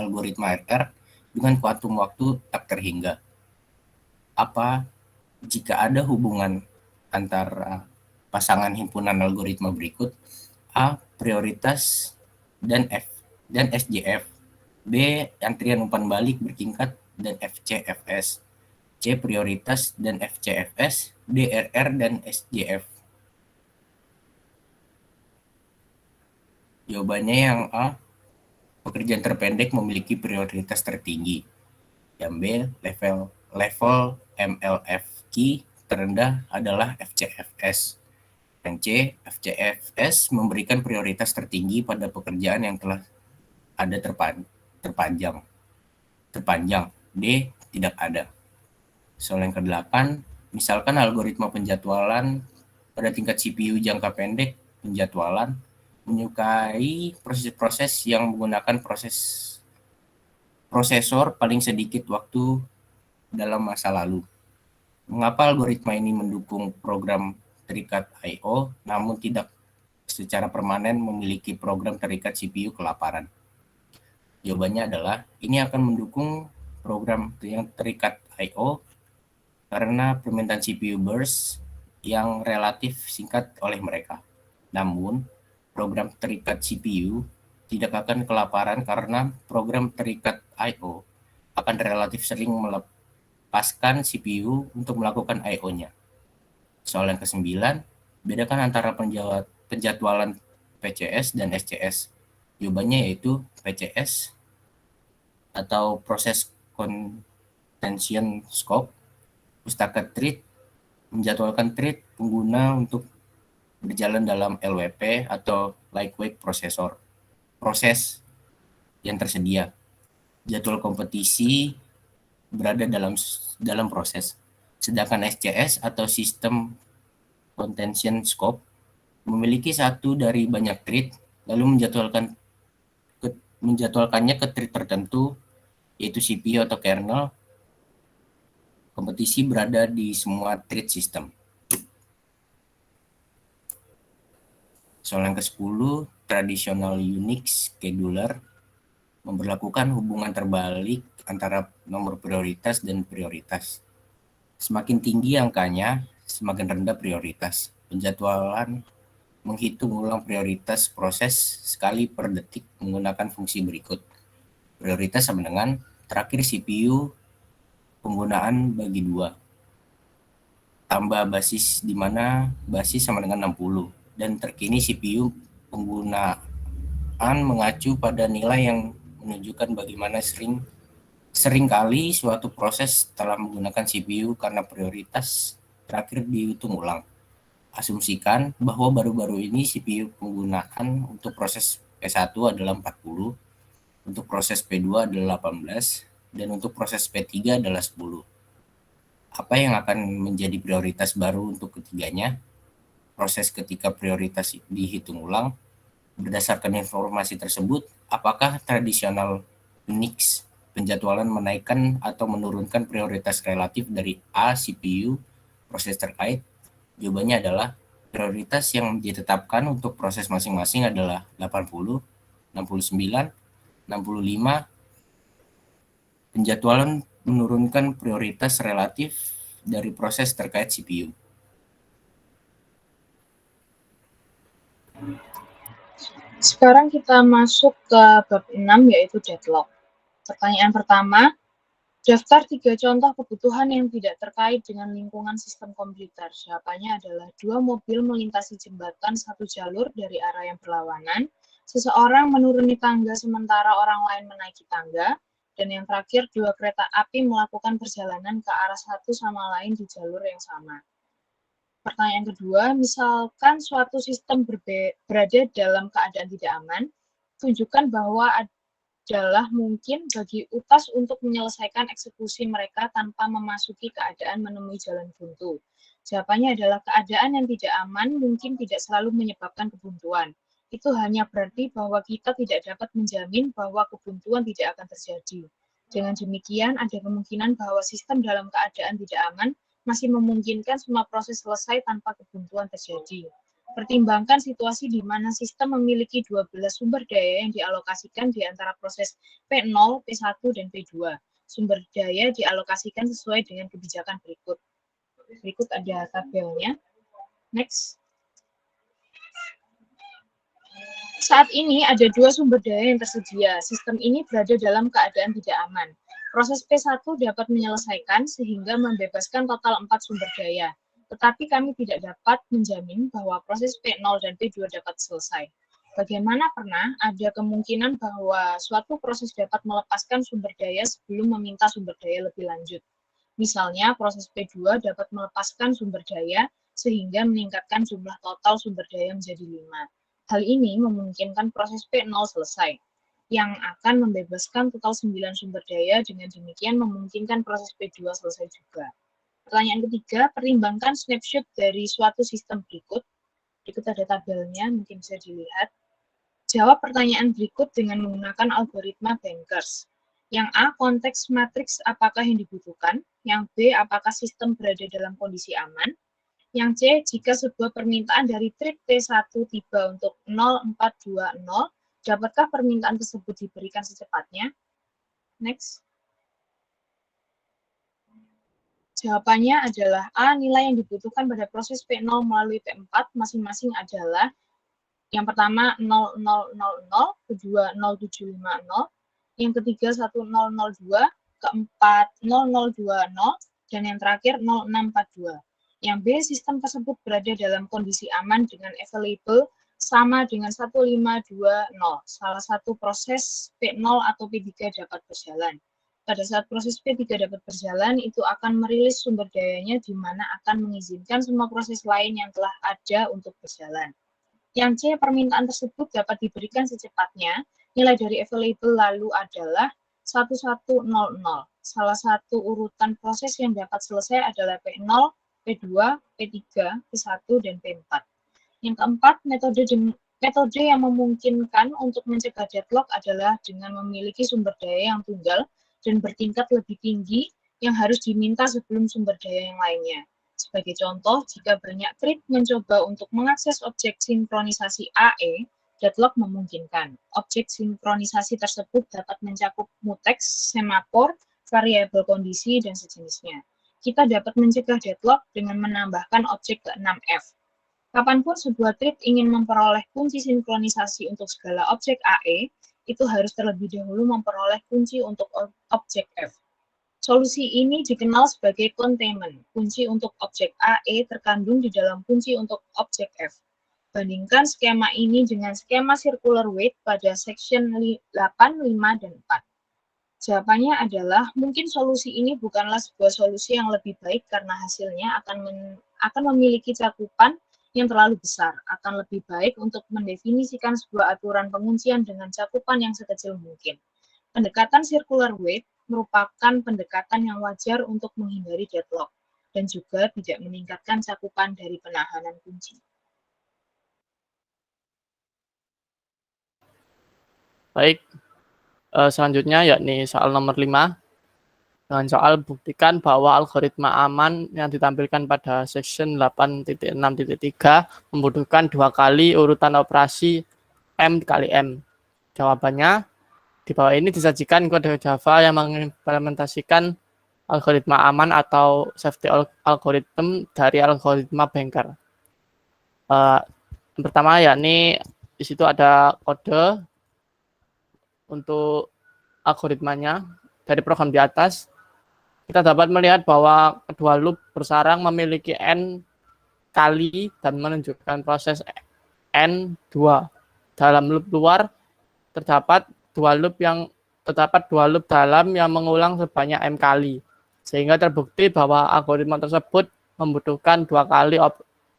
algoritma RR dengan kuantum waktu tak terhingga. Apa jika ada hubungan antara pasangan himpunan algoritma berikut? A. Prioritas dan SJF. B. Antrian umpan balik bertingkat dan FCFS. C. Prioritas dan FCFS. D. RR dan SJF. Jawabannya yang A. Pekerjaan terpendek memiliki prioritas tertinggi. Yang B. Level MLFQ terendah adalah FCFS. Yang C. FCFS memberikan prioritas tertinggi pada pekerjaan yang telah ada terpanjang. D. Tidak ada. Soal yang ke-8, misalkan algoritma penjadwalan pada tingkat CPU jangka pendek penjadwalan menyukai proses-proses yang menggunakan prosesor paling sedikit waktu dalam masa lalu. Mengapa algoritma ini mendukung program terikat I/O namun tidak secara permanen memiliki program terikat CPU kelaparan? Jawabannya adalah ini akan mendukung program yang terikat I/O karena permintaan CPU burst yang relatif singkat oleh mereka. Namun, program terikat CPU tidak akan kelaparan karena program terikat I/O akan relatif sering melepaskan CPU untuk melakukan I/O-nya. Soal yang ke-9, bedakan antara penjadwalan PCS dan SCS. Jawabannya yaitu PCS atau Process Contention Scope, pustaka thread menjadwalkan thread pengguna untuk berjalan dalam LWP atau lightweight proses yang tersedia. Jadwal kompetisi berada dalam proses. Sedangkan SCS atau System Contention Scope memiliki satu dari banyak thread lalu menjadwalkannya ke thread tertentu yaitu CPU atau kernel. Kompetisi berada di semua thread system. Soal yang ke-10, tradisional Unix scheduler memberlakukan hubungan terbalik antara nomor prioritas dan prioritas. Semakin tinggi angkanya, semakin rendah prioritas. menghitung ulang prioritas proses sekali per detik menggunakan fungsi berikut. Prioritas sama dengan terakhir CPU penggunaan bagi 2 tambah basis, di mana basis sama dengan 60, dan terkini CPU penggunaan mengacu pada nilai yang menunjukkan bagaimana sering kali suatu proses telah menggunakan CPU karena prioritas terakhir dihitung ulang. Asumsikan bahwa baru-baru ini CPU penggunaan untuk proses P1 adalah 40, untuk proses P2 adalah 18, dan untuk proses P3 adalah 10. Apa yang akan menjadi prioritas baru untuk ketiganya? Proses ketika prioritas dihitung ulang. Berdasarkan informasi tersebut, apakah tradisional Unix penjadwalan menaikkan atau menurunkan prioritas relatif dari A CPU proses terkait? Jawabannya adalah prioritas yang ditetapkan untuk proses masing-masing adalah 80, 69, 65. Penjadwalan menurunkan prioritas relatif dari proses terkait CPU. Sekarang kita masuk ke bab 6 yaitu deadlock. Pertanyaan pertama, daftar 3 contoh kebutuhan yang tidak terkait dengan lingkungan sistem komputer. Jawabannya adalah 2 mobil melintasi jembatan satu jalur dari arah yang berlawanan, seseorang menuruni tangga sementara orang lain menaiki tangga, dan yang terakhir 2 kereta api melakukan perjalanan ke arah satu sama lain di jalur yang sama. Pertanyaan kedua, misalkan suatu sistem berada dalam keadaan tidak aman, tunjukkan bahwa adalah mungkin bagi utas untuk menyelesaikan eksekusi mereka tanpa memasuki keadaan menemui jalan buntu. Jawabannya adalah keadaan yang tidak aman mungkin tidak selalu menyebabkan kebuntuan. Itu hanya berarti bahwa kita tidak dapat menjamin bahwa kebuntuan tidak akan terjadi. Dengan demikian, ada kemungkinan bahwa sistem dalam keadaan tidak aman masih memungkinkan semua proses selesai tanpa kebuntuan terjadi. Pertimbangkan situasi di mana sistem memiliki 12 sumber daya yang dialokasikan di antara proses P0, P1, dan P2. Sumber daya dialokasikan sesuai dengan kebijakan berikut. Berikut ada tabelnya. Next. Saat ini ada 2 sumber daya yang tersedia. Sistem ini berada dalam keadaan tidak aman. Proses P1 dapat menyelesaikan sehingga membebaskan total 4 sumber daya. Tetapi kami tidak dapat menjamin bahwa proses P0 dan P2 dapat selesai. Bagaimana pernah ada kemungkinan bahwa suatu proses dapat melepaskan sumber daya sebelum meminta sumber daya lebih lanjut. Misalnya, proses P2 dapat melepaskan sumber daya sehingga meningkatkan jumlah total sumber daya menjadi 5. Hal ini memungkinkan proses P0 selesai, yang akan membebaskan total 9 sumber daya, dengan demikian memungkinkan proses P2 selesai juga. Pertanyaan ketiga, pertimbangkan snapshot dari suatu sistem berikut. Berikut ada tabelnya, mungkin bisa dilihat. Jawab pertanyaan berikut dengan menggunakan algoritma Bankers. Yang A, konteks matriks apakah yang dibutuhkan. Yang B, apakah sistem berada dalam kondisi aman. Yang C, jika sebuah permintaan dari trip T1 tiba untuk 0420, dapatkah permintaan tersebut diberikan secepatnya? Next. Jawabannya adalah A, nilai yang dibutuhkan pada proses P0 melalui P4 masing-masing adalah yang pertama 0000, kedua 0750, yang ketiga 1002, keempat 0020, dan yang terakhir 0642. Yang B, sistem tersebut berada dalam kondisi aman dengan available sama dengan 1520. Salah satu proses P0 atau P3 dapat berjalan. Pada saat proses P3 dapat berjalan, itu akan merilis sumber dayanya di mana akan mengizinkan semua proses lain yang telah ada untuk berjalan. Yang C, permintaan tersebut dapat diberikan secepatnya. Nilai dari available lalu adalah 1100. Salah satu urutan proses yang dapat selesai adalah P0, P2, P3, P1, dan P4. Yang keempat, metode yang memungkinkan untuk mencegah deadlock adalah dengan memiliki sumber daya yang tunggal dan bertingkat lebih tinggi yang harus diminta sebelum sumber daya yang lainnya. Sebagai contoh, jika banyak thread mencoba untuk mengakses objek sinkronisasi AE, deadlock memungkinkan. Objek sinkronisasi tersebut dapat mencakup mutex, semafor, variabel kondisi, dan sejenisnya. Kita dapat mencegah deadlock dengan menambahkan objek ke-6F. Kapanpun sebuah thread ingin memperoleh kunci sinkronisasi untuk segala objek AE, itu harus terlebih dahulu memperoleh kunci untuk objek F. Solusi ini dikenal sebagai containment. Kunci untuk objek AE terkandung di dalam kunci untuk objek F. Bandingkan skema ini dengan skema circular weight pada section 8, 5, dan 4. Jawabannya adalah mungkin solusi ini bukanlah sebuah solusi yang lebih baik karena hasilnya akan memiliki cakupan yang terlalu besar. Akan lebih baik untuk mendefinisikan sebuah aturan penguncian dengan cakupan yang sekecil mungkin. Pendekatan circular weight merupakan pendekatan yang wajar untuk menghindari deadlock dan juga tidak meningkatkan cakupan dari penahanan kunci. Baik, selanjutnya yakni soal nomor 5. Dengan soal buktikan bahwa algoritma aman yang ditampilkan pada section 8.6.3 membutuhkan 2 kali urutan operasi M kali M. Jawabannya, di bawah ini disajikan kode Java yang mengimplementasikan algoritma aman atau safety algorithm dari algoritma banker. Yang pertama yakni di situ ada kode untuk algoritmanya dari program di atas. Kita dapat melihat bahwa kedua loop bersarang memiliki N kali dan menunjukkan proses N2. Dalam loop luar terdapat dua loop dalam yang mengulang sebanyak M kali. Sehingga terbukti bahwa algoritma tersebut membutuhkan 2 kali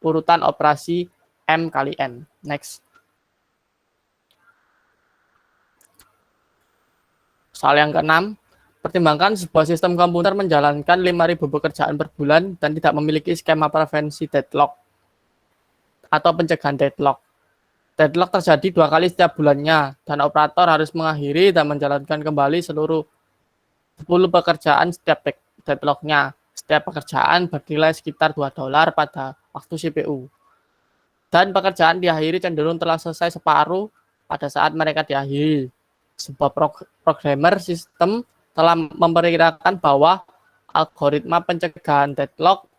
urutan operasi M kali N. Next. Soal yang ke-6. Pertimbangkan sebuah sistem komputer menjalankan 5.000 pekerjaan per bulan dan tidak memiliki skema prevensi deadlock atau pencegahan deadlock. Deadlock terjadi 2 kali setiap bulannya dan operator harus mengakhiri dan menjalankan kembali seluruh 10 pekerjaan setiap deadlocknya. Setiap pekerjaan bernilai sekitar $2 pada waktu CPU. Dan pekerjaan diakhiri cenderung telah selesai separuh pada saat mereka diakhiri. Sebuah programmer sistem telah memperkirakan bahwa algoritma pencegahan deadlock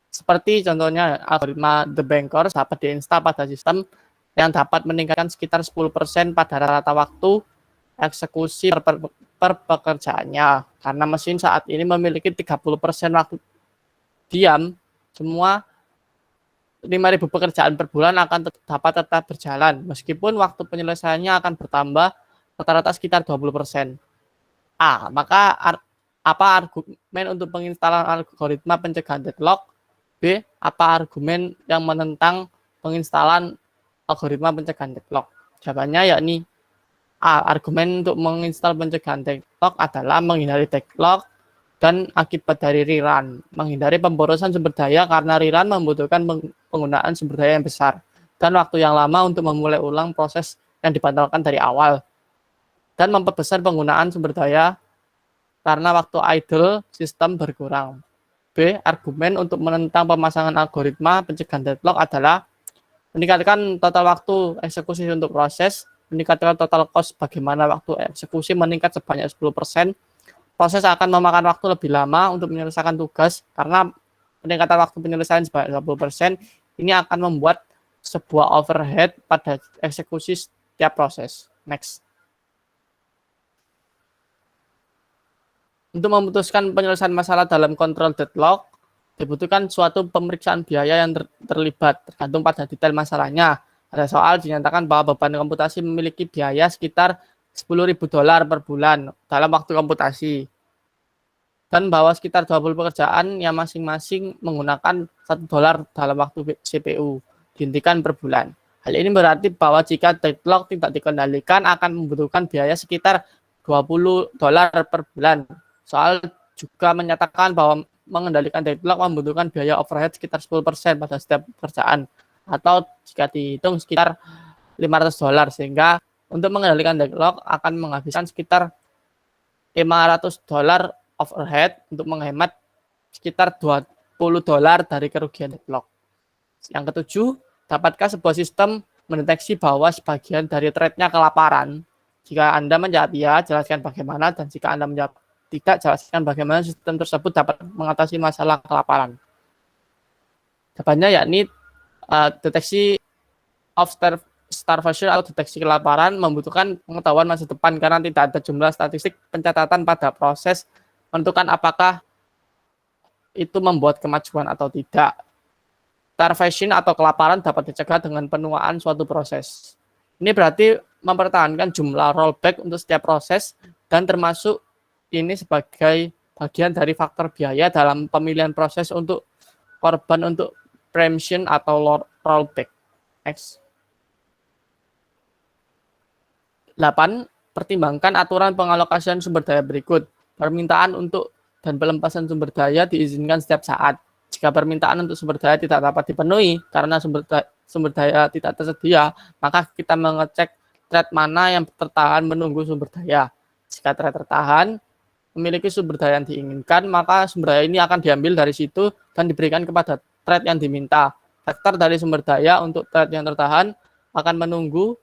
seperti contohnya algoritma The Banker dapat diinstal pada sistem yang dapat meningkatkan sekitar 10% pada rata waktu eksekusi per pekerjaannya. Karena mesin saat ini memiliki 30% waktu diam, semua 5.000 pekerjaan per bulan akan dapat tetap berjalan, meskipun waktu penyelesaiannya akan bertambah rata-rata sekitar 20%. A. Maka apa argumen untuk penginstalan algoritma pencegahan deadlock? B. Apa argumen yang menentang penginstalan algoritma pencegahan deadlock? Jawabannya yakni A. Argumen untuk menginstal pencegahan deadlock adalah menghindari deadlock dan akibat dari rerun. Menghindari pemborosan sumber daya karena rerun membutuhkan penggunaan sumber daya yang besar dan waktu yang lama untuk memulai ulang proses yang dibatalkan dari awal. Dan memperbesar penggunaan sumber daya karena waktu idle sistem berkurang. B. Argumen untuk menentang pemasangan algoritma pencegahan deadlock adalah meningkatkan total waktu eksekusi untuk proses, meningkatkan total cost bagaimana waktu eksekusi meningkat sebanyak 10%. Proses akan memakan waktu lebih lama untuk menyelesaikan tugas karena peningkatan waktu penyelesaian sebanyak 20% ini akan membuat sebuah overhead pada eksekusi setiap proses. Next. Untuk memutuskan penyelesaian masalah dalam kontrol deadlock, dibutuhkan suatu pemeriksaan biaya yang terlibat, tergantung pada detail masalahnya. Ada soal dinyatakan bahwa beban komputasi memiliki biaya sekitar $10.000 per bulan dalam waktu komputasi. Dan bahwa sekitar 20 pekerjaan yang masing-masing menggunakan $1 dalam waktu CPU, dihentikan per bulan. Hal ini berarti bahwa jika deadlock tidak dikendalikan akan membutuhkan biaya sekitar $20 per bulan. Soal juga menyatakan bahwa mengendalikan deadlock membutuhkan biaya overhead sekitar 10% pada setiap pekerjaan atau jika dihitung sekitar $500 sehingga untuk mengendalikan deadlock akan menghabiskan sekitar $500 overhead untuk menghemat sekitar $20 dari kerugian deadlock. Yang ketujuh, dapatkah sebuah sistem mendeteksi bahwa sebagian dari thread-nya kelaparan? Jika Anda menjawab ya, jelaskan bagaimana, dan jika Anda menjawab tidak, jelaskan bagaimana sistem tersebut dapat mengatasi masalah kelaparan. Jawabannya yakni Deteksi of starvation atau deteksi kelaparan membutuhkan pengetahuan masa depan karena tidak ada jumlah statistik pencatatan pada proses menentukan apakah itu membuat kemajuan atau tidak. Starvation atau kelaparan dapat dicegah dengan penuaan suatu proses. Ini berarti mempertahankan jumlah rollback untuk setiap proses dan termasuk ini sebagai bagian dari faktor biaya dalam pemilihan proses untuk korban untuk preemption atau rollback. Next. 8. Pertimbangkan aturan pengalokasian sumber daya berikut. Permintaan untuk dan pelepasan sumber daya diizinkan setiap saat. Jika permintaan untuk sumber daya tidak dapat dipenuhi karena sumber daya tidak tersedia, maka kita mengecek thread mana yang tertahan menunggu sumber daya. Jika thread tertahan memiliki sumber daya yang diinginkan, maka sumber daya ini akan diambil dari situ dan diberikan kepada thread yang diminta. Vektor dari sumber daya untuk thread yang tertahan akan menunggu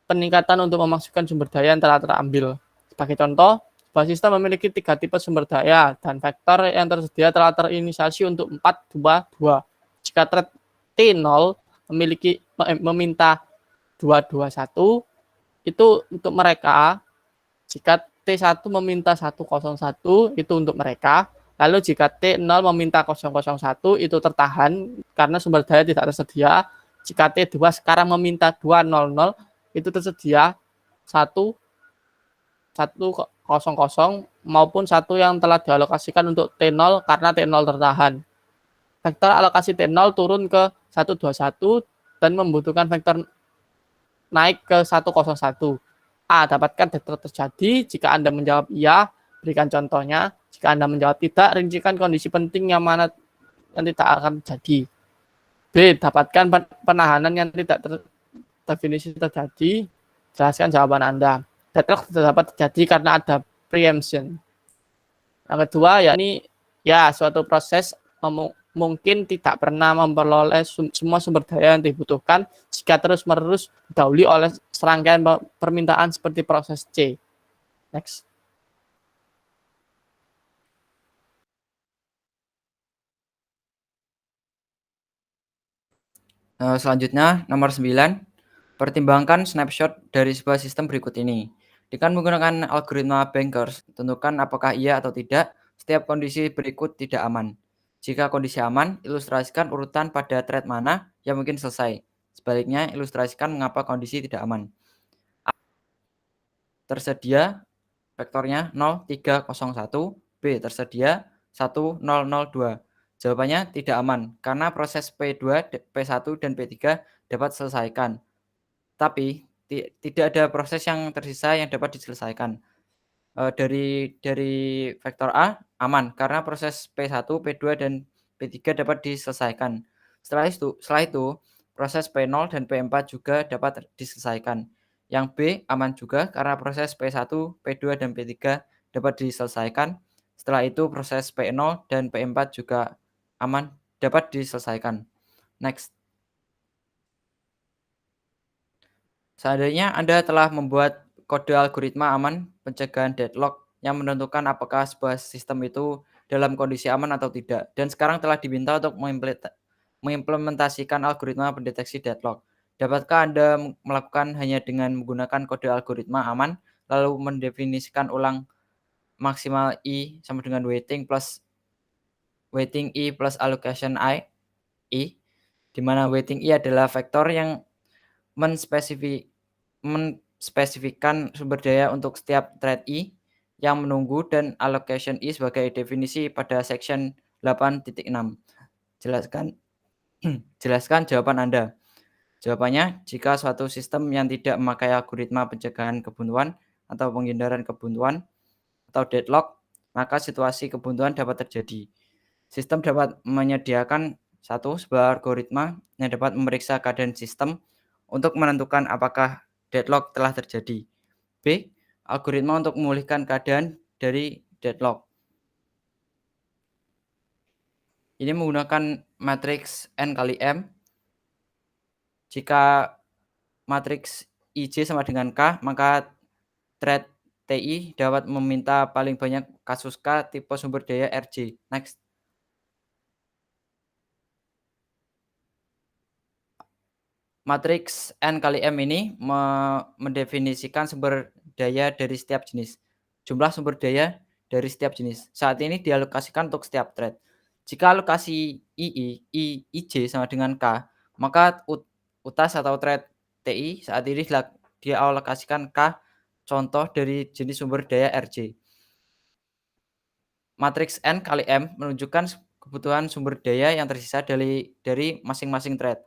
peningkatan untuk memasukkan sumber daya yang telah terambil. Sebagai contoh, sebuah sistem memiliki 3 tipe sumber daya dan vektor yang tersedia telah terinisiasi untuk 4, 2, 2. Jika thread T0 meminta 2, 2, 1, itu untuk mereka. Jika T1 meminta 1, 0, 1, itu untuk mereka. Lalu jika T0 meminta 0, 0, 1, itu tertahan karena sumber daya tidak tersedia. Jika T2 sekarang meminta 2, 0, 0, itu tersedia 1, 1, 0, 0 maupun 1 yang telah dialokasikan untuk T0 karena T0 tertahan. Vektor alokasi T0 turun ke 1, 2, 1 dan membutuhkan vektor naik ke 1, 0, 1. A. Dapatkan vektor terjadi. Jika Anda menjawab iya, berikan contohnya. Jika Anda menjawab tidak, rincikan kondisi penting yang mana yang tidak akan terjadi. B. Dapatkan penahanan yang tidak definisi terjadi, jelaskan jawaban Anda. Deadlock tidak dapat terjadi karena ada preemption. Yang kedua, yakni suatu proses mungkin tidak pernah memperoleh semua sumber daya yang dibutuhkan jika terus-menerus didahului oleh serangkaian permintaan seperti proses C. Next. Selanjutnya, nomor 9. Pertimbangkan snapshot dari sebuah sistem berikut ini. Dengan menggunakan algoritma Bankers, tentukan apakah iya atau tidak setiap kondisi berikut tidak aman. Jika kondisi aman, ilustrasikan urutan pada thread mana yang mungkin selesai. Sebaliknya, ilustrasikan mengapa kondisi tidak aman. Tersedia vektornya 0, 3, 0, 1. B. Tersedia 1, 0, 0, 2. Jawabannya tidak aman, karena proses P2, P1, dan P3 dapat diselesaikan. Tapi tidak ada proses yang tersisa yang dapat diselesaikan. Dari vektor A aman karena proses P1, P2, dan P3 dapat diselesaikan. Setelah itu proses P0 dan P4 juga dapat diselesaikan. Yang B aman juga karena proses P1, P2, dan P3 dapat diselesaikan. Setelah itu proses P0 dan P4 juga aman dapat diselesaikan. Next. Seandainya Anda telah membuat kode algoritma aman pencegahan deadlock yang menentukan apakah sebuah sistem itu dalam kondisi aman atau tidak, dan sekarang telah diminta untuk mengimplementasikan algoritma pendeteksi deadlock. Dapatkah Anda melakukan hanya dengan menggunakan kode algoritma aman, lalu mendefinisikan ulang maksimal I sama dengan weighting I plus allocation I, di mana weighting I adalah vektor yang menspesifikkan sumber daya untuk setiap thread I yang menunggu, dan allocation I sebagai definisi pada section 8.6. Jelaskan jawaban Anda. Jawabannya, jika suatu sistem yang tidak memakai algoritma pencegahan kebuntuan atau penghindaran kebuntuan atau deadlock, maka situasi kebuntuan dapat terjadi. Sistem dapat menyediakan sebuah algoritma yang dapat memeriksa keadaan sistem untuk menentukan apakah deadlock telah terjadi. B. Algoritma untuk memulihkan keadaan dari deadlock. Ini menggunakan matriks N kali M. Jika matriks IJ sama dengan K, maka thread TI dapat meminta paling banyak kasus K tipe sumber daya RJ. Next. Matriks N kali M ini mendefinisikan sumber daya dari setiap jenis. Jumlah sumber daya dari setiap jenis. Saat ini dialokasikan untuk setiap thread. Jika alokasi IJ sama dengan K, maka utas atau thread TI saat ini dialokasikan K contoh dari jenis sumber daya RJ. Matriks N kali M menunjukkan kebutuhan sumber daya yang tersisa dari masing-masing thread.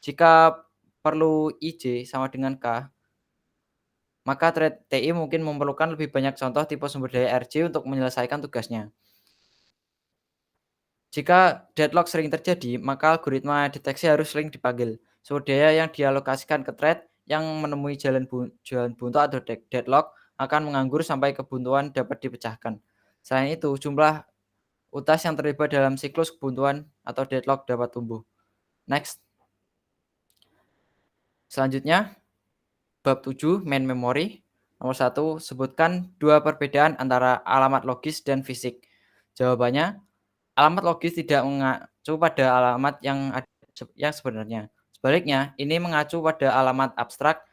Jika perlu IJ sama dengan K, maka thread TI mungkin memerlukan lebih banyak contoh tipe sumber daya RJ untuk menyelesaikan tugasnya. Jika deadlock sering terjadi, maka algoritma deteksi harus sering dipanggil. Sumber daya yang dialokasikan ke thread yang menemui jalan buntu atau deadlock akan menganggur sampai kebuntuan dapat dipecahkan. Selain itu, jumlah utas yang terlibat dalam siklus kebuntuan atau deadlock dapat tumbuh. Next. Selanjutnya, bab 7 main memory. Nomor 1, sebutkan dua perbedaan antara alamat logis dan fisik. Jawabannya, alamat logis tidak mengacu pada alamat yang sebenarnya. Sebaliknya, ini mengacu pada alamat abstrak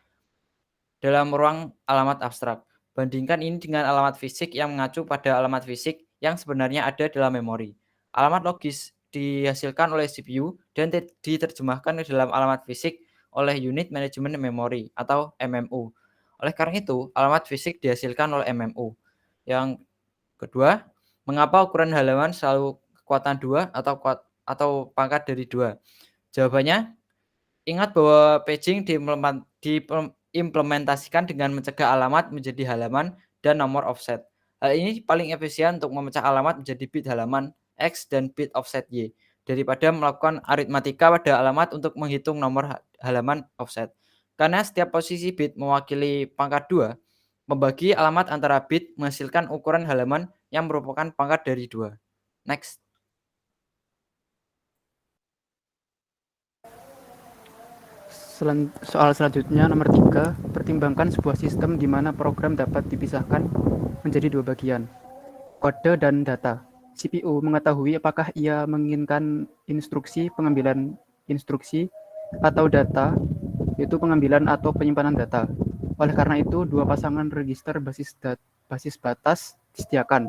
dalam ruang alamat abstrak. Bandingkan ini dengan alamat fisik yang mengacu pada alamat fisik yang sebenarnya ada dalam memori. Alamat logis dihasilkan oleh CPU dan diterjemahkan ke dalam alamat fisik oleh Unit Management Memory atau MMU. Oleh karena itu, alamat fisik dihasilkan oleh MMU. Yang kedua, mengapa ukuran halaman selalu kekuatan 2 atau pangkat dari 2? Jawabannya, ingat bahwa paging diimplementasikan dengan mencegah alamat menjadi halaman dan nomor offset. Hal ini paling efisien untuk memecah alamat menjadi bit halaman X dan bit offset Y daripada melakukan aritmatika pada alamat untuk menghitung nomor halaman offset. Karena setiap posisi bit mewakili pangkat 2, membagi alamat antara bit menghasilkan ukuran halaman yang merupakan pangkat dari 2. Next. Soal selanjutnya nomor 3, pertimbangkan sebuah sistem di mana program dapat dipisahkan menjadi dua bagian, kode dan data. CPU mengetahui apakah ia menginginkan instruksi pengambilan instruksi atau data, yaitu pengambilan atau penyimpanan data. Oleh karena itu, dua pasangan register basis batas disediakan,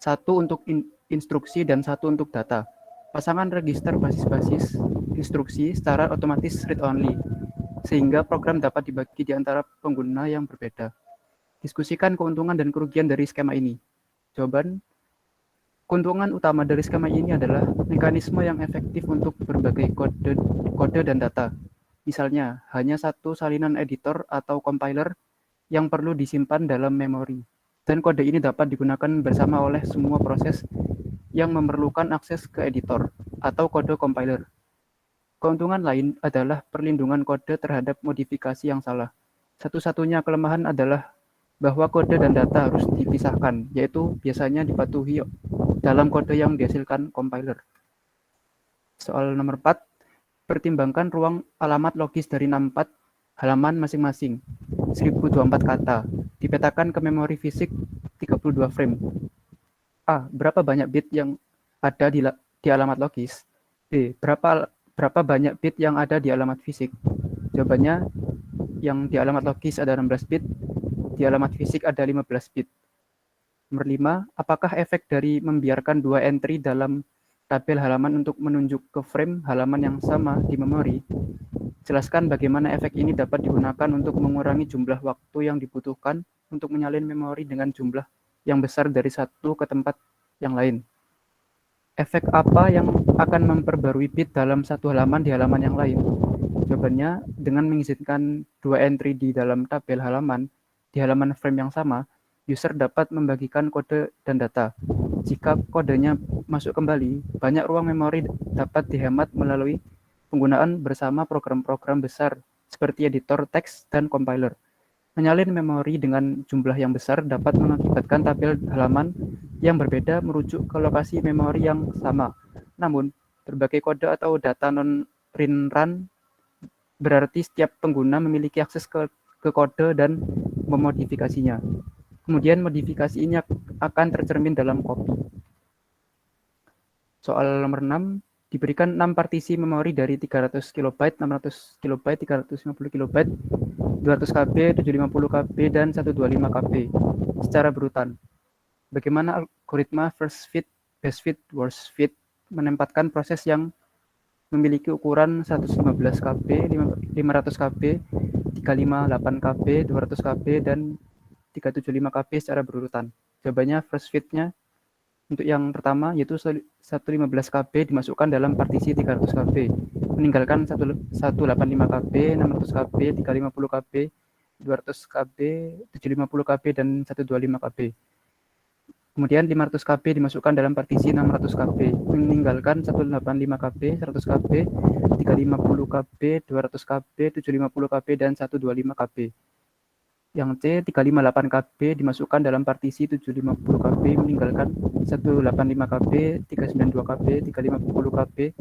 satu untuk instruksi dan satu untuk data. Pasangan register basis instruksi secara otomatis read-only, sehingga program dapat dibagi di antara pengguna yang berbeda. Diskusikan keuntungan dan kerugian dari skema ini. Jawaban, keuntungan utama dari skema ini adalah mekanisme yang efektif untuk berbagai kode dan data. Misalnya, hanya satu salinan editor atau compiler yang perlu disimpan dalam memori. Dan kode ini dapat digunakan bersama oleh semua proses yang memerlukan akses ke editor atau kode compiler. Keuntungan lain adalah perlindungan kode terhadap modifikasi yang salah. Satu-satunya kelemahan adalah bahwa kode dan data harus dipisahkan, yaitu biasanya dipatuhi dalam kode yang dihasilkan compiler. Soal nomor 4, pertimbangkan ruang alamat logis dari 64 halaman masing-masing, 1024 kata, dipetakan ke memori fisik 32 frame. A. Berapa banyak bit yang ada di alamat logis? B. Berapa banyak bit yang ada di alamat fisik? Jawabannya, yang di alamat logis ada 16 bit, di alamat fisik ada 15 bit. Nomor 5, apakah efek dari membiarkan dua entry dalam tabel halaman untuk menunjuk ke frame halaman yang sama di memori? Jelaskan bagaimana efek ini dapat digunakan untuk mengurangi jumlah waktu yang dibutuhkan untuk menyalin memori dengan jumlah yang besar dari satu ke tempat yang lain. Efek apa yang akan memperbarui bit dalam satu halaman di halaman yang lain? Jawabannya, dengan mengizinkan dua entry di dalam tabel halaman di halaman frame yang sama, user dapat membagikan kode dan data. Jika kodenya masuk kembali, banyak ruang memori dapat dihemat melalui penggunaan bersama program-program besar seperti editor teks dan compiler. Menyalin memori dengan jumlah yang besar dapat mengakibatkan tabel halaman yang berbeda merujuk ke lokasi memori yang sama. Namun, berbagai kode atau data non-run berarti setiap pengguna memiliki akses ke kode dan memodifikasinya. Kemudian modifikasi ini akan tercermin dalam copy. Soal nomor 6, diberikan 6 partisi memori dari 300 KB, 600 KB, 350 KB, 200 KB, 750 KB, dan 125 KB secara berurutan. Bagaimana algoritma first fit, best fit, worst fit menempatkan proses yang memiliki ukuran 115 KB, 500 KB, 358 KB, 200 KB, dan 375 KB secara berurutan? Jawabannya first fit-nya untuk yang pertama yaitu 115 KB dimasukkan dalam partisi 300 KB, meninggalkan 185 KB, 600 KB, 350 KB, 200 KB, 750 KB, dan 125 KB. Kemudian 500 KB dimasukkan dalam partisi 600 KB, meninggalkan 185 KB, 100 KB, 350 KB, 200 KB, 750 KB, dan 125 KB. Yang C, 358 KB dimasukkan dalam partisi 750 KB, meninggalkan 185 KB, 392 KB, 350 KB,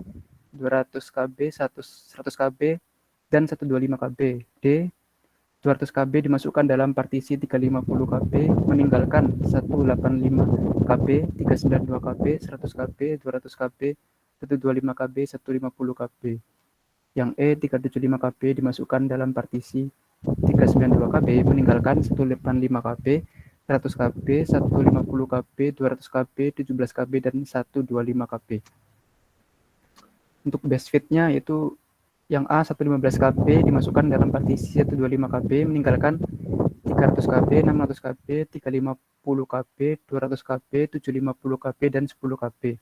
200 KB, 100 KB, dan 125 KB. D, 200 KB dimasukkan dalam partisi 350 KB, meninggalkan 185 KB, 392 KB, 100 KB, 200 KB, 125 KB, 150 KB. Yang E, 375 KB dimasukkan dalam partisi 392 KB, meninggalkan 185 KB, 100 KB, 150 KB, 200 KB, 17 KB, dan 125 KB. Untuk best fit-nya yaitu yang A, 115 KB dimasukkan dalam partisi 125 KB, meninggalkan 300 KB, 600 KB, 350 KB, 200 KB, 750 KB, dan 10 KB.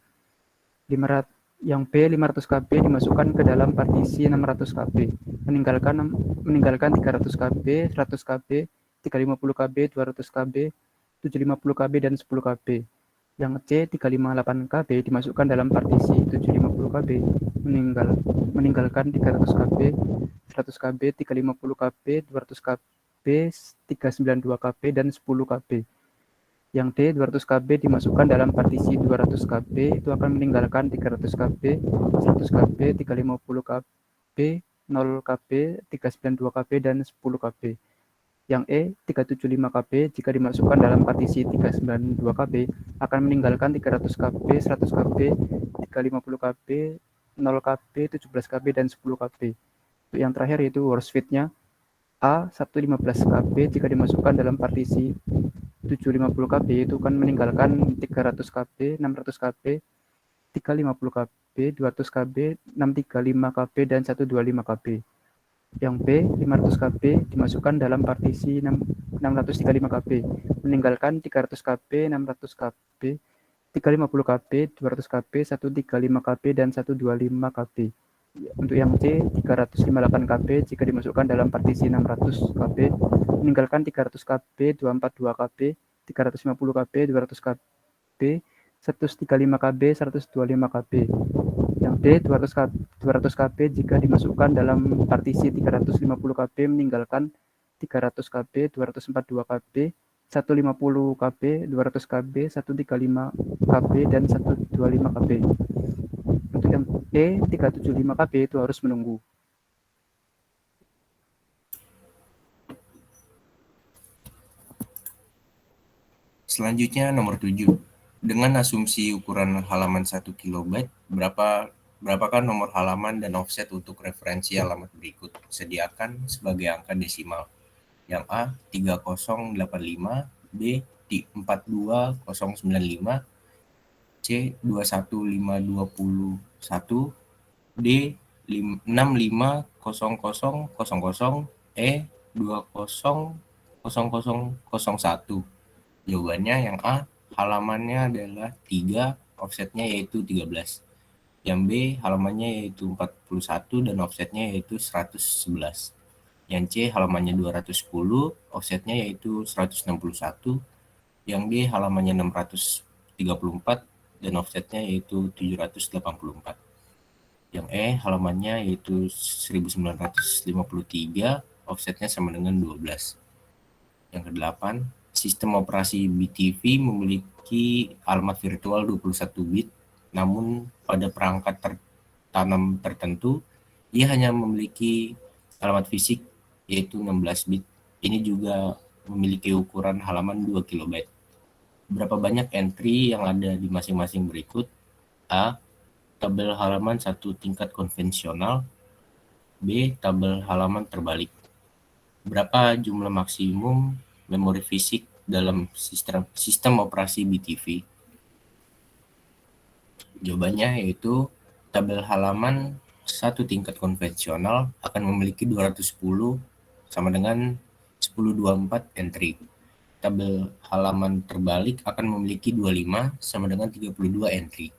Yang B, 500 KB dimasukkan ke dalam partisi 600 KB, meninggalkan 300 KB, 100 KB, 350 KB, 200 KB, 750 KB, dan 10 KB. Yang C, 358 KB dimasukkan dalam partisi 750 KB, meninggalkan 300 KB, 100 KB, 350 KB, 200 KB, 392 KB, dan 10 KB. Yang D, 200 KB dimasukkan dalam partisi 200 KB, itu akan meninggalkan 300 KB, 100 KB, 350 KB, 0 KB, 392 KB, dan 10 KB. Yang E, 375 KB jika dimasukkan dalam partisi 392 KB, akan meninggalkan 300 KB, 100 KB, 350 KB, 0 KB, 17 KB, dan 10 KB. Untuk yang terakhir yaitu worst fit-nya A, 115 KB jika dimasukkan dalam partisi 750 KB, itu akan meninggalkan 300 KB, 600 KB, 350 KB, 200 KB, 635 KB, dan 125 KB. Yang B, 500 KB dimasukkan dalam partisi 635 KB, meninggalkan 300 KB, 600 KB, 350 KB, 200 KB, 135 KB, dan 125 KB. Untuk yang C, 358 KB jika dimasukkan dalam partisi 600 KB, meninggalkan 300 KB, 242 KB, 350 KB, 200 KB, 135 KB, 125 KB. Yang D, 200 KB jika dimasukkan dalam partisi 350 KB, meninggalkan 300 KB, 242 KB, 150 KB, 200 KB, 135 KB, dan 125 KB. Untuk yang E, 375 KB itu harus menunggu. Selanjutnya nomor 7. Dengan asumsi ukuran halaman 1 KB, berapakah nomor halaman dan offset untuk referensi alamat berikut? Sediakan sebagai angka desimal. Yang A, 3085, B, 42095, C, 21521, D, 650000, E, 200001. Jawabannya yang A, halamannya adalah 3, offsetnya yaitu 13. Yang B, halamannya yaitu 41 dan offsetnya yaitu 111. Yang C, halamannya 210, offsetnya yaitu 161. Yang D, halamannya 634 dan offsetnya yaitu 784. Yang E, halamannya yaitu 1953, offsetnya sama dengan 12. Yang ke-8, sistem operasi BTV memiliki alamat virtual 21 bit, namun pada perangkat tertanam tertentu, ia hanya memiliki alamat fisik yaitu 16 bit. Ini juga memiliki ukuran halaman 2 KB. Berapa banyak entry yang ada di masing-masing berikut? A, tabel halaman satu tingkat konvensional. B. Tabel halaman terbalik. Berapa jumlah maksimum memori fisik dalam sistem operasi BTV? Jawabannya yaitu tabel halaman satu tingkat konvensional akan memiliki 210 sama dengan 1024 entry. Tabel halaman terbalik akan memiliki 25 sama dengan 32 entry.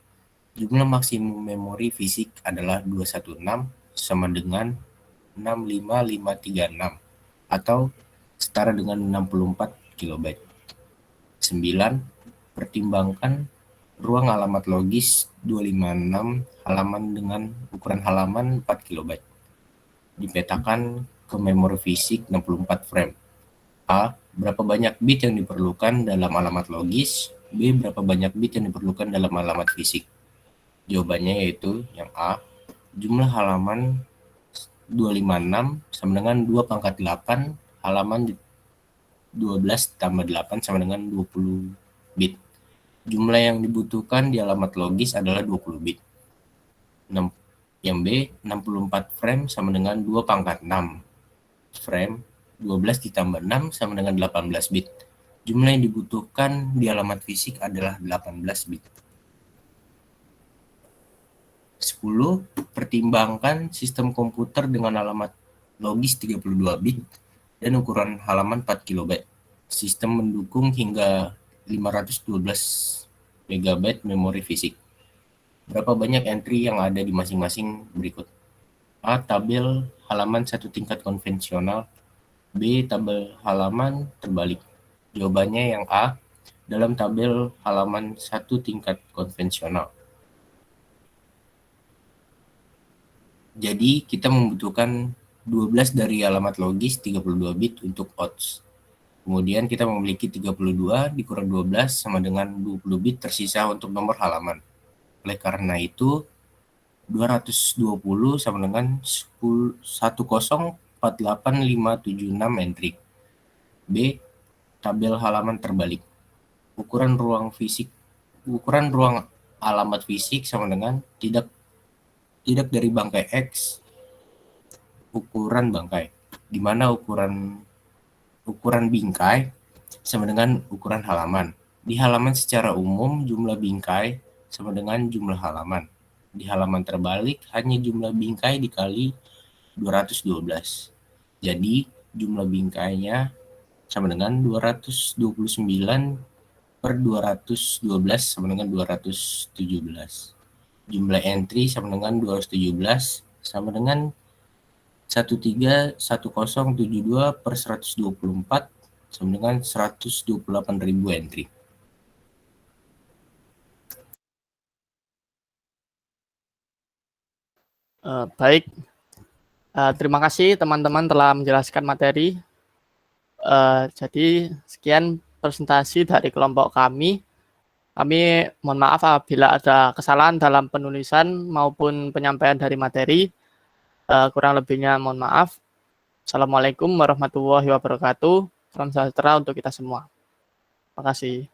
Jumlah maksimum memori fisik adalah 216 sama dengan 65536 atau setara dengan 64 KB. 9. Pertimbangkan ruang alamat logis 256 halaman dengan ukuran halaman 4 KB. Dipetakan ke memori fisik 64 frame. A. Berapa banyak bit yang diperlukan dalam alamat logis? B. Berapa banyak bit yang diperlukan dalam alamat fisik? Jawabannya yaitu yang A. Jumlah halaman 256 sama dengan 2 pangkat 8 halaman 12 tambah 8 sama dengan 20 bit. Jumlah yang dibutuhkan di alamat logis adalah 20 bit. Yang B, 64 frame sama dengan 2 pangkat 6 frame, 12 ditambah 6 sama dengan 18 bit. Jumlah yang dibutuhkan di alamat fisik adalah 18 bit. 10. Pertimbangkan sistem komputer dengan alamat logis 32 bit dan ukuran halaman 4 KB. Sistem mendukung hingga 512 MB memori fisik. Berapa banyak entry yang ada di masing-masing berikut? A. Tabel halaman satu tingkat konvensional. B. Tabel halaman terbalik. Jawabannya yang A. Dalam tabel halaman satu tingkat konvensional. Jadi kita membutuhkan 12 dari alamat logis 32 bit untuk odds. Kemudian kita memiliki 32 dikurang 12 sama dengan 20 bit tersisa untuk nomor halaman. Oleh karena itu 220 sama dengan 1048576 entry. B. Tabel halaman terbalik. Ukuran ruang alamat fisik sama dengan tidak dari bangkai X ukuran bangkai, di mana ukuran bingkai sama dengan ukuran halaman. Di halaman secara umum jumlah bingkai sama dengan jumlah halaman. Di halaman terbalik hanya jumlah bingkai dikali 212. Jadi jumlah bingkainya sama dengan 229 per 212 sama dengan 217. Jumlah entry sama dengan 217 sama dengan 131.072 per 124 sama dengan 128.000 entry. Baik, terima kasih teman-teman telah menjelaskan materi. Jadi sekian presentasi dari kelompok kami. Kami mohon maaf apabila ada kesalahan dalam penulisan maupun penyampaian dari materi. Kurang lebihnya mohon maaf. Assalamualaikum warahmatullahi wabarakatuh. Salam sejahtera untuk kita semua. Terima kasih.